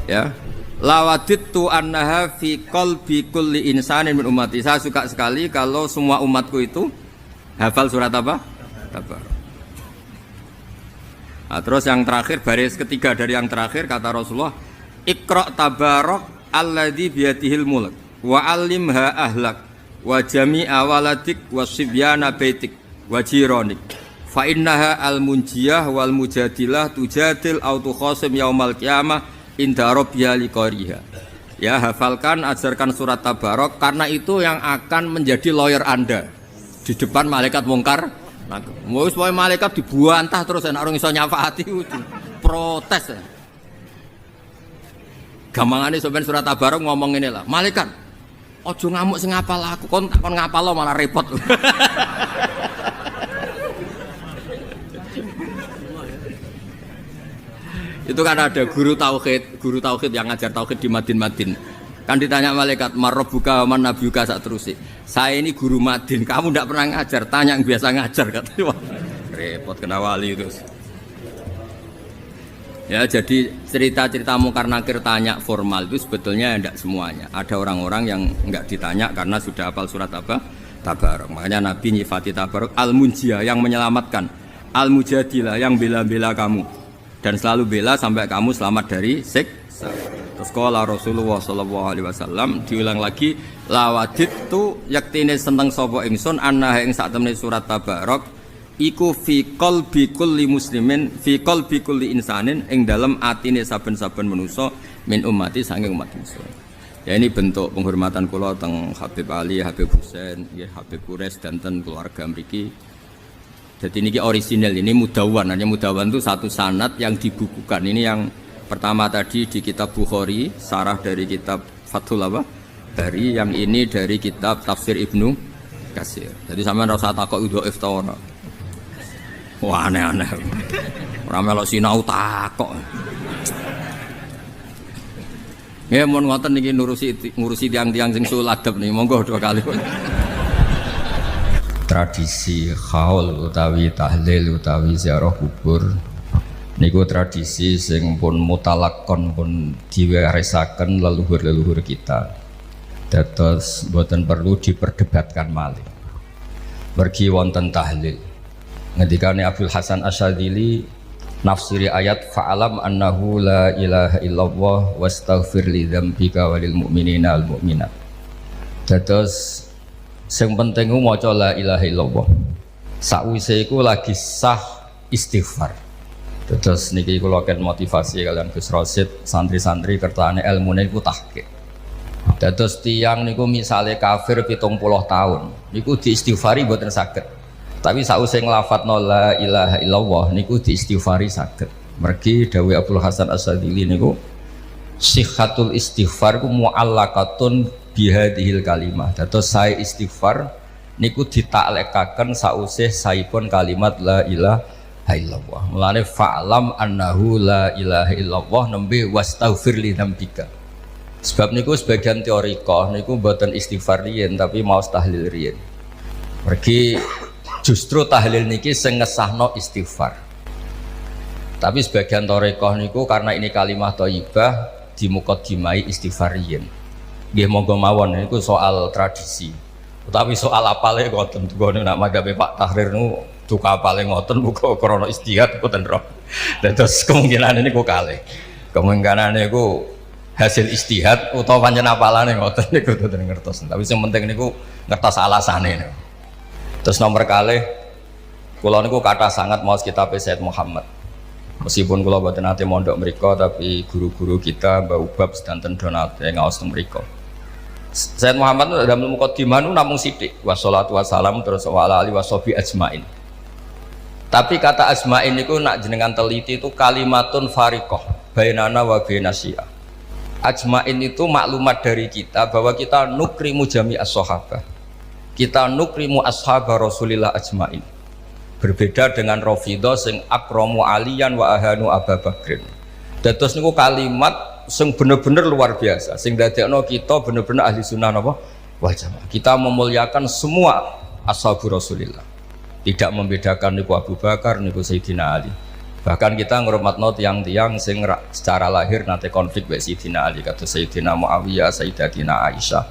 Ya. Lawadittu annaha fi qalbi kulli insanin min ummati. Saya suka sekali kalau semua umatku itu hafal surat apa? Tabarok. Nah, terus yang terakhir, baris ketiga dari yang terakhir kata Rasulullah, Iqra' tabarok alladzi biyadihil mulk wa 'allimha ahlak wa jami'a waladik wa sibyana baitik wa jiranik fa innaha al-munjiyah wal mujadilah tujadil au tukhasim yaumal qiyamah inda rabbiha liqariha. Ya, hafalkan, ajarkan surat Tabarok karena itu yang akan menjadi lawyer Anda di depan malaikat mungkar. Mau supaya malaikat dibuantah terus enak orang iso nyafaati protes ya. Gampangane sampean surat Tabarok ngomong ini lah, malaikat ojo ngamuk sing ngapal aku, kon ngapal lo malah repot. Itu kan ada guru tauhid yang ngajar tauhid di Madin. Kan ditanya malaikat, marrobuka man nabiuka sak terus. Saya ini guru Madin, kamu tidak pernah ngajar, tanya yang biasa ngajar katanya. Repot kena wali terus. Ya, jadi cerita-cerita mungkar nakir tanya formal itu sebetulnya tidak semuanya. Ada orang-orang yang enggak ditanya karena sudah hafal surat apa? Tabarok. Makanya Nabi nyifati Tabarok al-munjiyah, yang menyelamatkan, al-mujadilah, yang bela-bela kamu dan selalu bela sampai kamu selamat dari siksa. Terus qala Rasulullah SAW diulang lagi, lawadittu yaktine seneng sapa ingsun anna ing sak temene surat Tabarok iku fi qalbi kulli muslimin fi qalbi kulli insanin ing dalem atine saben-saben manusa min ummati saking umat ingsun. Ya ini bentuk penghormatan kula teng Habib Ali, Habib Husain, nggih Habib Quraisy dan ten keluarga mriki. Jadi ini orisinal, ini mudawan. Hanya mudawan itu satu sanad yang dibukukan. Ini yang pertama tadi di kitab Bukhari, sarah dari kitab Fathul apa? Bari, yang ini dari kitab Tafsir Ibnu Katsir. Jadi sampean ora usah takok dhaif ta ora. Wah aneh-aneh. Ora melok sinau takok. Ya mun ngoten niki ngurusi tiang-tiang sing sul adab nih, monggo dua kali. Tradisi khaul utawi tahlil utawi ziarah kubur niku tradisi sing pun mutalakon pun diwarisaken leluhur-leluhur kita. Dados boten perlu diperdebatkan malih. Mergi wonten tahlil. Ngendikane Abdul Hasan Asyadzili nafsiri ayat fa'alam annahu la ilaha illallah wastaghfir li dzambika walil mu'minina wal mu'minat. Dados sing penting ku maca la ilaha illallah. Sakwise iku lagi sah istighfar. Dados niki kula ken motivasi kalian Gus Rosid santri-santri kertane ilmune iku tahqiq. Dados tiyang niku misale kafir 70 tahun niku diistighfari mboten saged. Tapi sausé nglafatno la ilaha illallah niku diistighfari saged. Mergi dawuh Abdul Hasan Asyadzili niku sihhatul istighfar ku muallaqatun bihadhil kalimah. Dados sae istighfar niku ditaklekaken sausé saipun kalimat la ilaha illallah. Mulane fa'lam annahu la ilaha illallah nembe wastaghfir li dzambika. Sebab niku sebagian teorika niku mboten istighfar riyen tapi maos tahlil riyen. Mergi justru tahlil niki sing ngesahno istighfar. Tapi sebagian teorika niku karena ini kalimat thayyibah dimuqaddimai istighfar riyen. Nggih monggo mawon niku soal tradisi. Utawi soal apale ngoten tukone nak madhabe Pak Tahrir niku duka apale ngoten muga krana istihad mboten roh. Dados kemungkinan niku kalih. Kemungkinan niku hasil istihad utawa pancen apalane ngoten niku mboten ngertos. Tapi sing penting niku ngertos alasane. Terus nomor kalih kula niku kathah sangat maos kitab Sayyid Muhammad. Meskipun kula mboten nate mondok mriku tapi guru-guru kita Mbah Ubab sedanten donate ngaos teng mriku. Sayyid Muhammad dalam mukadimah niku namung sithik wassalatu wassalam terus wa ala alihi washabi ajmain. Tapi kata ajmain niku nak jenengan teliti itu kalimatun fariqah bainana wa bainasyiah. Ajmain itu maklumat dari kita bahwa kita nukrimu jami as-sahabah, kita nukrimu ashabah Rasulillah ajmain. Berbeda dengan Rafidhah sing akramu aliyan wa ahanu Abu Bakrin. Dados niku kalimat sing bener-bener luar biasa sing dadekno kita bener-bener ahli sunnah napa wal jamaah. Kita memuliakan semua ashabu Rasulillah, tidak membedakan niku Abu Bakar niku Sayyidina Ali. Bahkan kita ngurmatno tiang-tiang sing secara lahir nanti konflik mbek Sayyidina Ali kados Sayyidina Muawiyah, Sayyidatina Aisyah.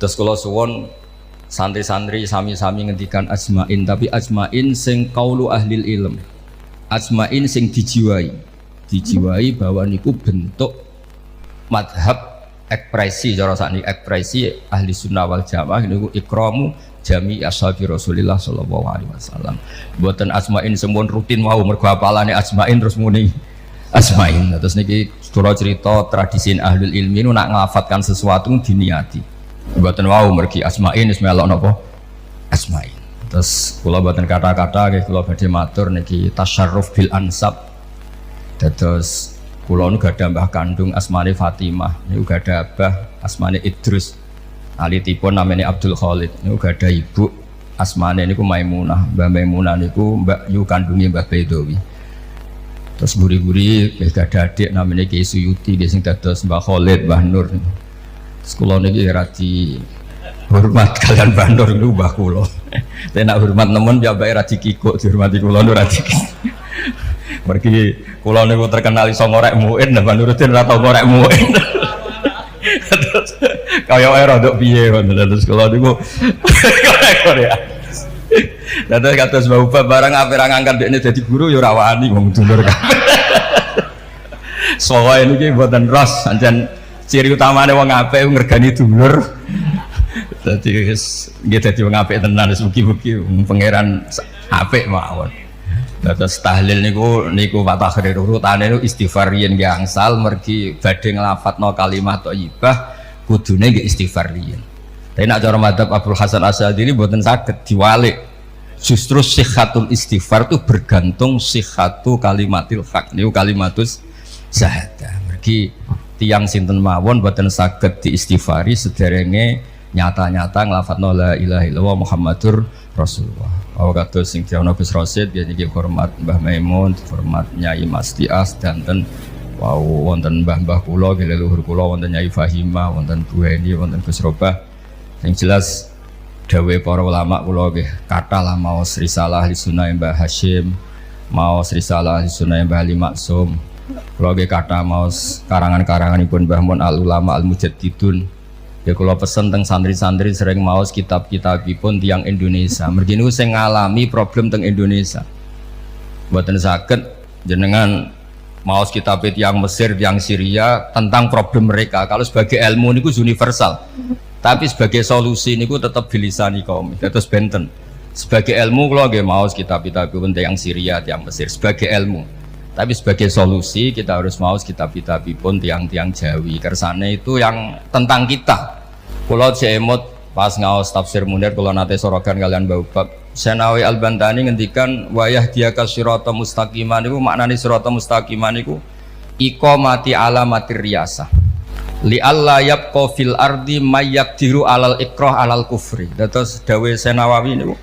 Terus kula suwun santri-santri sami-sami ngendikan ajmain, tapi ajmain sing qaulu ahlil ilm. Ajmain sing dijiwai bahwa niku bentuk madhab ekspresi cara sakniki ekspresi ahli sunnah wal jamaah niku ikramu jami ashabi Rasulillah sallallahu alaihi wasallam. Mboten asmain sempun rutin mau mergo apalane asmain terus muni asmain. Terus niki kula cerita tradisi ahlul ilmi nu nak nglafatkan sesuatu diniati. Mboten wau mergi asmain wis melok napa asmain. Terus kula mboten kata-kata nggih kula badhe matur niki tasyarruf bil ansab. Dados kula nu gadah mbah kandung asmane Fatimah, niku gadah abah asmane Idrus. Alitipun namanya Abdul Khalid, niku gada ibu asmane niku Maimunah. Mbak Maimunah niku mbak yu kandungnya Mbah Baidowi. Terus buri-buri gada adik namanya Kiai Suyuti, dia sing dados Mbah Khalid, Mbah Nur. Sekolah niki radi hormat kalian Mbah Nur niku mbah kula. Tapi nak hormat nemen ya mbake radi kikuk, dihormati kula nu radi. Mergi kula niku terkenal iso ngorek muin, Mbah Nuruddin ora tau ngorek muin. Kaya era nduk piye terus kula niku Korea. Dados kados Mbah Ubab barang ape-ape ngangkat dekne dadi guru ya ora wani wong dulur kabeh. Soale niki mboten ros, pancen ciri utamane wong apik ngregani dulur. Dadi wis nggih dadi wong apik tenan wis mugi-mugi pangeran apik mawon. Dados tahlil niku Pak Tahrir urutane niku istighfar yen nggih angsal mergi badhe nglafatno kalimat thayyibah kudune nggih istighfar riyen. Tapi nak cara madzhab Abdul Hasan Asyadzili mboten saged diwalik. Justru sihhatul istighfar itu bergantung sihhatu kalimatil haq niku kalimatus syahadah. Mergi tiang sinten mawon boten saged diistighfari sederenge nyata-nyata nglafadzna la ilaha illallah Muhammadur Rasulullah. Kados sing diawana Gus Rosid niki hormat Mbah Maimun, hormat Nyai Mas Tias danten wonten mbah-mbah kula nggih leluhur kula wonten Nyai Fahimah, wonten Bu Heni, wonten Gus Robah. Yang jelas dawuh para ulama kula nggih kathah lah maos risalah li sunah Mbah Hasyim, maos risalah li sunah Mbah Ali Maksum. Kula nggih kathah maos karangan-karanganipun Mbah Mun Al Ulama Al Mujaddidun. Ya kula pesen teng santri-santri sering maos kitab-kitabipun tiyang Indonesia. Mergi niku sing ngalami problem teng Indonesia. Mboten saged jenengan maos kitab tiyang Mesir, tiyang Syria tentang problem mereka. Kalau sebagai ilmu niku universal. Tapi sebagai solusi niku tetap bilisani kaum. Terus benten. Sebagai ilmu kula nggih maos kitab-kitabipun tiyang Syria, tiyang Mesir sebagai ilmu. Tapi sebagai solusi kita harus maos kitab-kitabipun tiang-tiang Jawi. Kersane itu yang tentang kita. Kula jemut pas ngaos tafsir Munir kula nate sorogan kalian Mbah Ubab. Senawi Al-Bantani ngendikan wayah diaka sirata mustaqiman niku maknane sirata mustaqiman niku iqamati alamatir riyasah. Li alla yabqa fil ardi may yaqdiru alal ikrah alal kufri. Terus dawuh Senawawi niku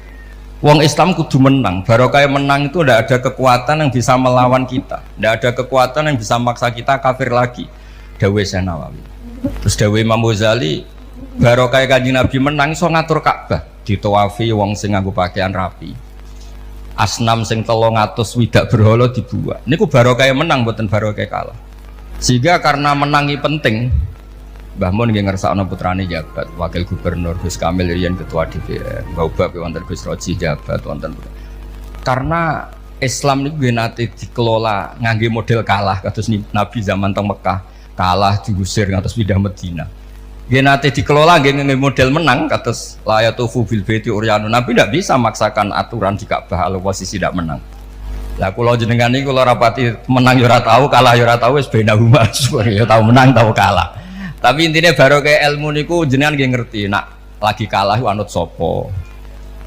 wong Islam kudu menang. Barokah menang itu tidak ada kekuatan yang bisa melawan kita, tidak ada kekuatan yang bisa memaksa kita kafir lagi. Dawuh Nawawi. Terus dawuh Imam Ghazali, barokah Kanjeng Nabi menang iso ngatur Ka'bah, ditawafi wong sing nganggo pakaian rapi. Asnam sing 300 widak berhala dibuat. Niku barokah menang mboten barokah kalah. Sehingga karena menangi penting, Mbah Mun nggih ngersakno putrane jabat, wakil gubernur Gus Kamil riyen ketua DPR, Mbah Ubab wonten Gus Roji jabat wonten. Karena Islam niku nggih nate dikelola ngangge model kalah kados Nabi zaman teng Mekah, kalah diusir ngantos pindah Madinah. Nggih nate dikelola nggih ngangge model menang kados la yatufu bil baiti uryanu. Nabi tidak bisa maksakan aturan di Ka'bah kalau posisi tidak menang. Lah kula jenengan niku kula rapati menang yo ora tau, kalah yo ora tau wis benahuma ya tau menang tau kalah. Tapi intinya baru kayak ilmu niku jenengan nggih ngerti nak lagi kalah anut sopo,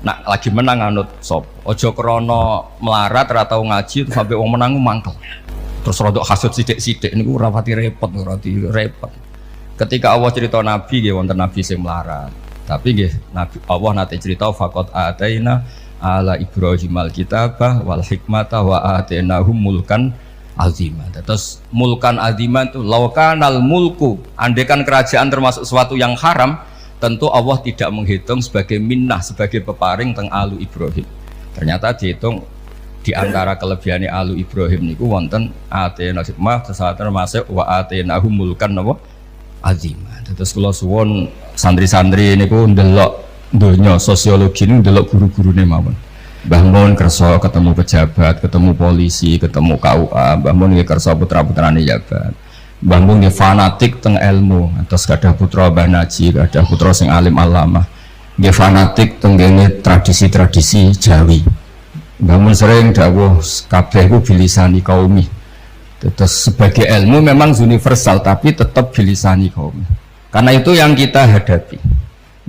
nak lagi menang anut sopo. Ojo krono melarat atau ngaji sampai wong menang mangkel. Terus rodok hasud sidik-sidik niku rapati repot. Ketika Allah cerita Nabi nggih wonten Nabi sing melarat. Tapi nggih Nabi Allah nate cerita faqat ataina ala Ibrahim al-kitabah wal hikmata wa atainahum mulkan azimah. Terus mulkan azimah itu laukanal mulku, andekan kerajaan termasuk sesuatu yang haram, tentu Allah tidak menghitung sebagai minnah, sebagai peparing teng alu Ibrahim. Ternyata dihitung di antara kelebihannya alu Ibrahim niku wonten atena hikmah termasuk wa atenahum mulkan napa azimah. Terus kula suwun santri-santri niku ndelok donya sosiologi niku ndelok guru-gurune mawon. Mbah Mun kersa ketemu pejabat, ketemu polisi, ketemu KUA. Mbah Mun nggih kersa putra-putrane jabat. Mbah Mun nggih fanatik teng ilmu. Terus gadah putra Mbah Naji, gadah putra sing alim alama. Nggih fanatik teng tradisi-tradisi Jawi. Mbah Mun sering dawuh kabeh ku bilisani kaumi. Terus sebagai ilmu memang universal tapi tetap bilisani kaumi. Karena itu yang kita hadapi.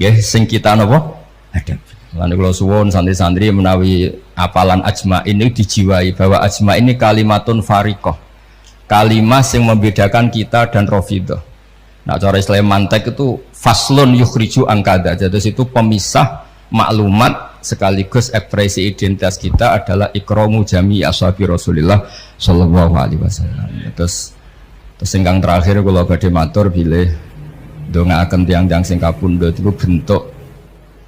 Nggih sing kita napa? Hadapi. Lalu kalau suwon santri-santri menawi apalan ajma ini dijiwai bahwa ajma ini kalimatun farikoh, kalimah yang membedakan kita dan Rafidhah. Nah cara Islam mantek itu faslun yukhriju angkada, jadi itu pemisah maklumat sekaligus ekspresi identitas kita adalah ikramu jami ashabi Rasulillah sallallahu alaihi wasallam. Terus ingkang terakhir kalau badhe matur bilih ndongaaken tiyang-tiyang sing kapundhut itu bentuk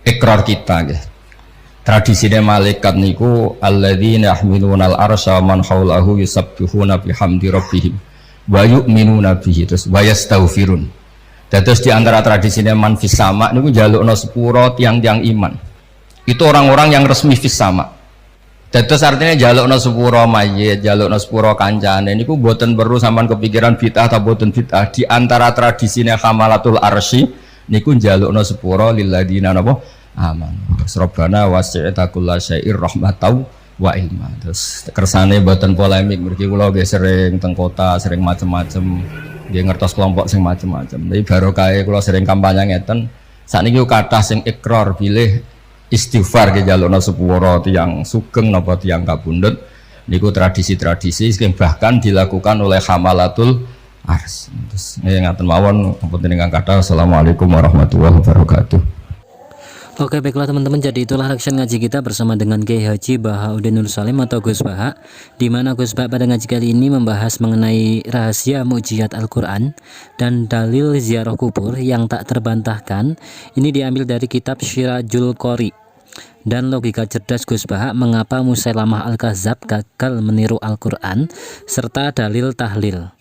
ikrar kita nggih. Tradisine malaikat niku alladzina yahmilunal arsya man haulahu yusabbihuna bihamdi rabbihim wa yu'minuna bihi terus wa yastaghfirun. Dados di antara tradisine man fis sama niku njalukna sepuro tiang-tiang iman. Itu orang-orang yang resmi fis sama. Dados artinya njalukna sepuro mayit, njalukna sepuro kancane niku mboten perlu sampean kepikiran bid'ah atau mboten bid'ah. Di antara tradisine hamalatul arsy niku njalukna sepuro lilladina napa aman. Rabbana wasi'ta kulla syai'ir rahmatau wa ilma. Terus kersane mboten polemik mergi kula nggih sering teng kota, sering macem-macem nggih ngertos kelompok sing macem-macem. Tapi barokahe kula sering kampanye ngeten, sakniki kathah sing ikrar bilih istighfar ke jalukna sepuro tiyang sugeng napa tiyang kabundut niku tradisi-tradisi sing bahkan dilakukan oleh hamalatul ars. Terus ngaten mawon penting ingkang kathah. Assalamualaikum warahmatullahi wabarakatuh. Oke, baiklah teman-teman, jadi itulah reaction ngaji kita bersama dengan Kiai Haji Bahauddin Nur Salim atau Gus Baha, di mana Gus Baha pada ngaji kali ini membahas mengenai rahasia mukjizat Al-Quran dan dalil ziarah kubur yang tak terbantahkan. Ini diambil dari kitab Syirajul Qori. Dan logika cerdas Gus Baha mengapa Musailamah Al-Kadzab gagal meniru Al-Quran serta dalil tahlil.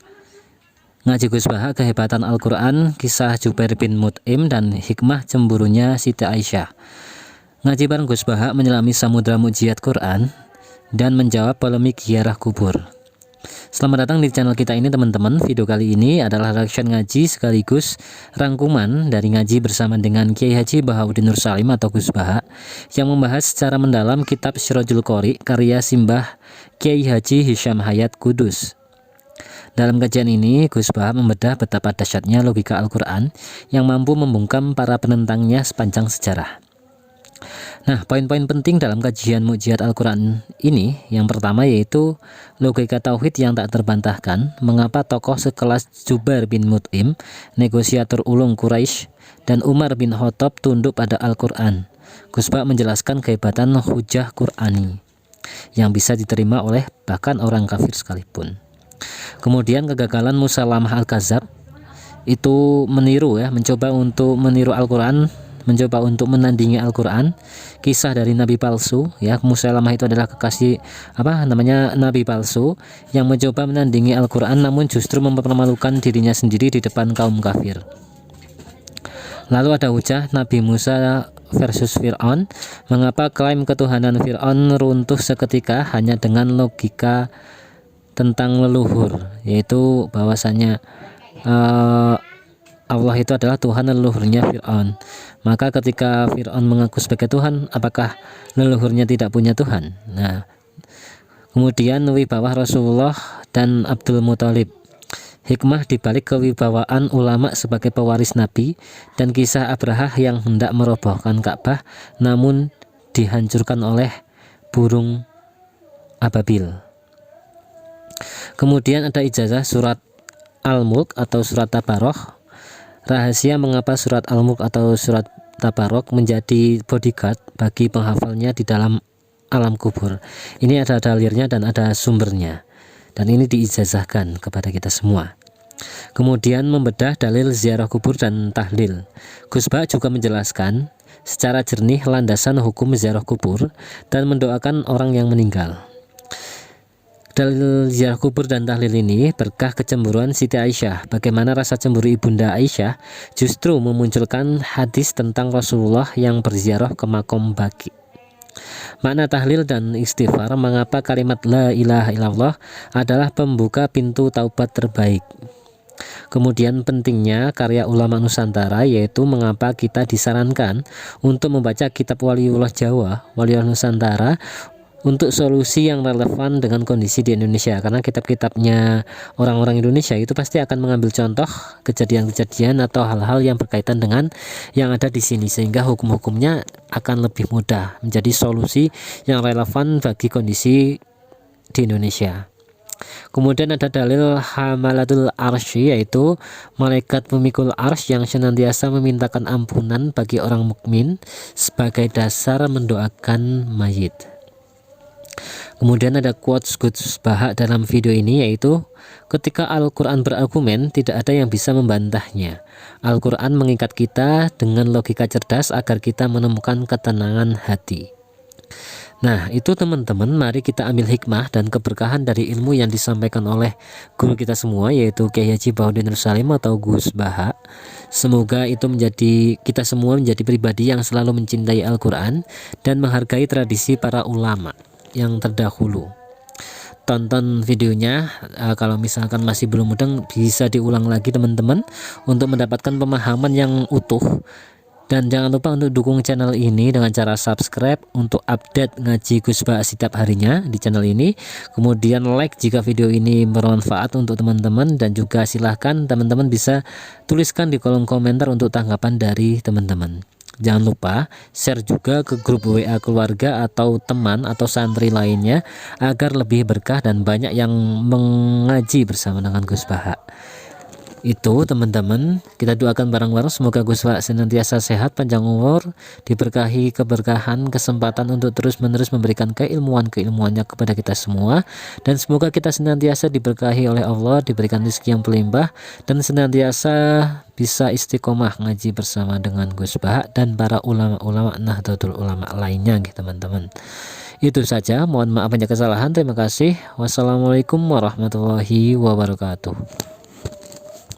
Ngaji Gus Baha kehebatan Al-Quran, kisah Jubair bin Mut'im, dan hikmah cemburunya Siti Aisyah. Ngaji bareng Gus Baha menyelami samudra mukjizat Quran dan menjawab polemik ziarah kubur. Selamat datang di channel kita ini teman-teman. Video kali ini adalah reaction ngaji sekaligus rangkuman dari ngaji bersama dengan Kiai Haji Bahauddin Nur Salim atau Gus Baha yang membahas secara mendalam kitab Syirajul Qori karya Simbah Kiai Haji Hisham Hayat Kudus. Dalam kajian ini, Gus Baha membedah betapa dahsyatnya logika Al-Quran yang mampu membungkam para penentangnya sepanjang sejarah. Nah, poin-poin penting dalam kajian mukjizat Al-Quran ini, yang pertama yaitu logika tauhid yang tak terbantahkan, mengapa tokoh sekelas Jubair bin Mut'im, negosiator ulung Quraisy, dan Umar bin Khattab tunduk pada Al-Quran. Gus Baha menjelaskan kehebatan hujah Qur'ani yang bisa diterima oleh bahkan orang kafir sekalipun. Kemudian kegagalan Musailamah Al-Kadzab itu mencoba untuk meniru Al-Quran, mencoba untuk menandingi Al-Quran. Kisah dari nabi palsu, ya, Musailamah itu adalah kekasih nabi palsu yang mencoba menandingi Al-Quran namun justru mempermalukan dirinya sendiri di depan kaum kafir. Lalu ada hujah Nabi Musa versus Fir'aun. Mengapa klaim ketuhanan Fir'aun runtuh seketika hanya dengan logika tentang leluhur, yaitu bahwasanya Allah itu adalah Tuhan leluhurnya Fir'aun. Maka ketika Fir'aun mengaku sebagai Tuhan, apakah leluhurnya tidak punya Tuhan? Nah, kemudian wibawah Rasulullah dan Abdul Muthalib, hikmah dibalik kewibawaan ulama sebagai pewaris Nabi, dan kisah Abrahah yang hendak merobohkan Ka'bah namun dihancurkan oleh burung ababil. Kemudian ada ijazah surat Al-Mulk atau surat Tabarok. Rahasia mengapa surat Al-Mulk atau surat Tabarok menjadi bodyguard bagi penghafalnya di dalam alam kubur. Ini ada dalilnya dan ada sumbernya, dan ini diijazahkan kepada kita semua. Kemudian membedah dalil ziarah kubur dan tahlil. Gus Baha juga menjelaskan secara jernih landasan hukum ziarah kubur dan mendoakan orang yang meninggal. Dalil ziarah kubur dan tahlil ini berkah kecemburuan Siti Aisyah. Bagaimana rasa cemburu ibunda Aisyah justru memunculkan hadis tentang Rasulullah yang berziarah ke makom Baqi. Makna tahlil dan istighfar, mengapa kalimat la ilaha illallah adalah pembuka pintu taubat terbaik. Kemudian pentingnya karya ulama Nusantara, yaitu mengapa kita disarankan untuk membaca kitab Waliullah Jawa, Waliullah Nusantara, untuk solusi yang relevan dengan kondisi di Indonesia, karena kitab-kitabnya orang-orang Indonesia itu pasti akan mengambil contoh kejadian-kejadian atau hal-hal yang berkaitan dengan yang ada di sini, sehingga hukum-hukumnya akan lebih mudah menjadi solusi yang relevan bagi kondisi di Indonesia. Kemudian ada dalil hamalatul arsy, yaitu malaikat pemikul arsy yang senantiasa memintakan ampunan bagi orang mukmin sebagai dasar mendoakan mayit. Kemudian ada quotes Gus Baha dalam video ini, yaitu ketika Al-Quran berargumen tidak ada yang bisa membantahnya. Al-Quran mengikat kita dengan logika cerdas agar kita menemukan ketenangan hati. Nah, itu teman-teman, mari kita ambil hikmah dan keberkahan dari ilmu yang disampaikan oleh guru kita semua, yaitu Kiai Haji Bahauddin Nur Salim atau Gus Baha. Semoga itu menjadi kita semua menjadi pribadi yang selalu mencintai Al-Quran dan menghargai tradisi para ulama yang terdahulu. Tonton videonya, kalau misalkan masih belum mudeng bisa diulang lagi teman-teman untuk mendapatkan pemahaman yang utuh. Dan jangan lupa untuk dukung channel ini dengan cara subscribe untuk update ngaji Gus Baha setiap harinya di channel ini. Kemudian like jika video ini bermanfaat untuk teman-teman, dan juga silahkan teman-teman bisa tuliskan di kolom komentar untuk tanggapan dari teman-teman. Jangan lupa share juga ke grup WA keluarga atau teman atau santri lainnya agar lebih berkah dan banyak yang mengaji bersama dengan Gus Baha. Itu teman-teman, kita doakan bareng-bareng semoga Gus Baha senantiasa sehat, panjang umur, diberkahi keberkahan, kesempatan untuk terus-menerus memberikan keilmuannya kepada kita semua, dan semoga kita senantiasa diberkahi oleh Allah, diberikan rezeki yang berlimpah, dan senantiasa bisa istiqomah ngaji bersama dengan Gus Baha dan para ulama-ulama Nahdlatul Ulama lainnya gitu teman-teman. Itu saja, mohon maaf banyak kesalahan. Terima kasih. Wassalamualaikum warahmatullahi wabarakatuh.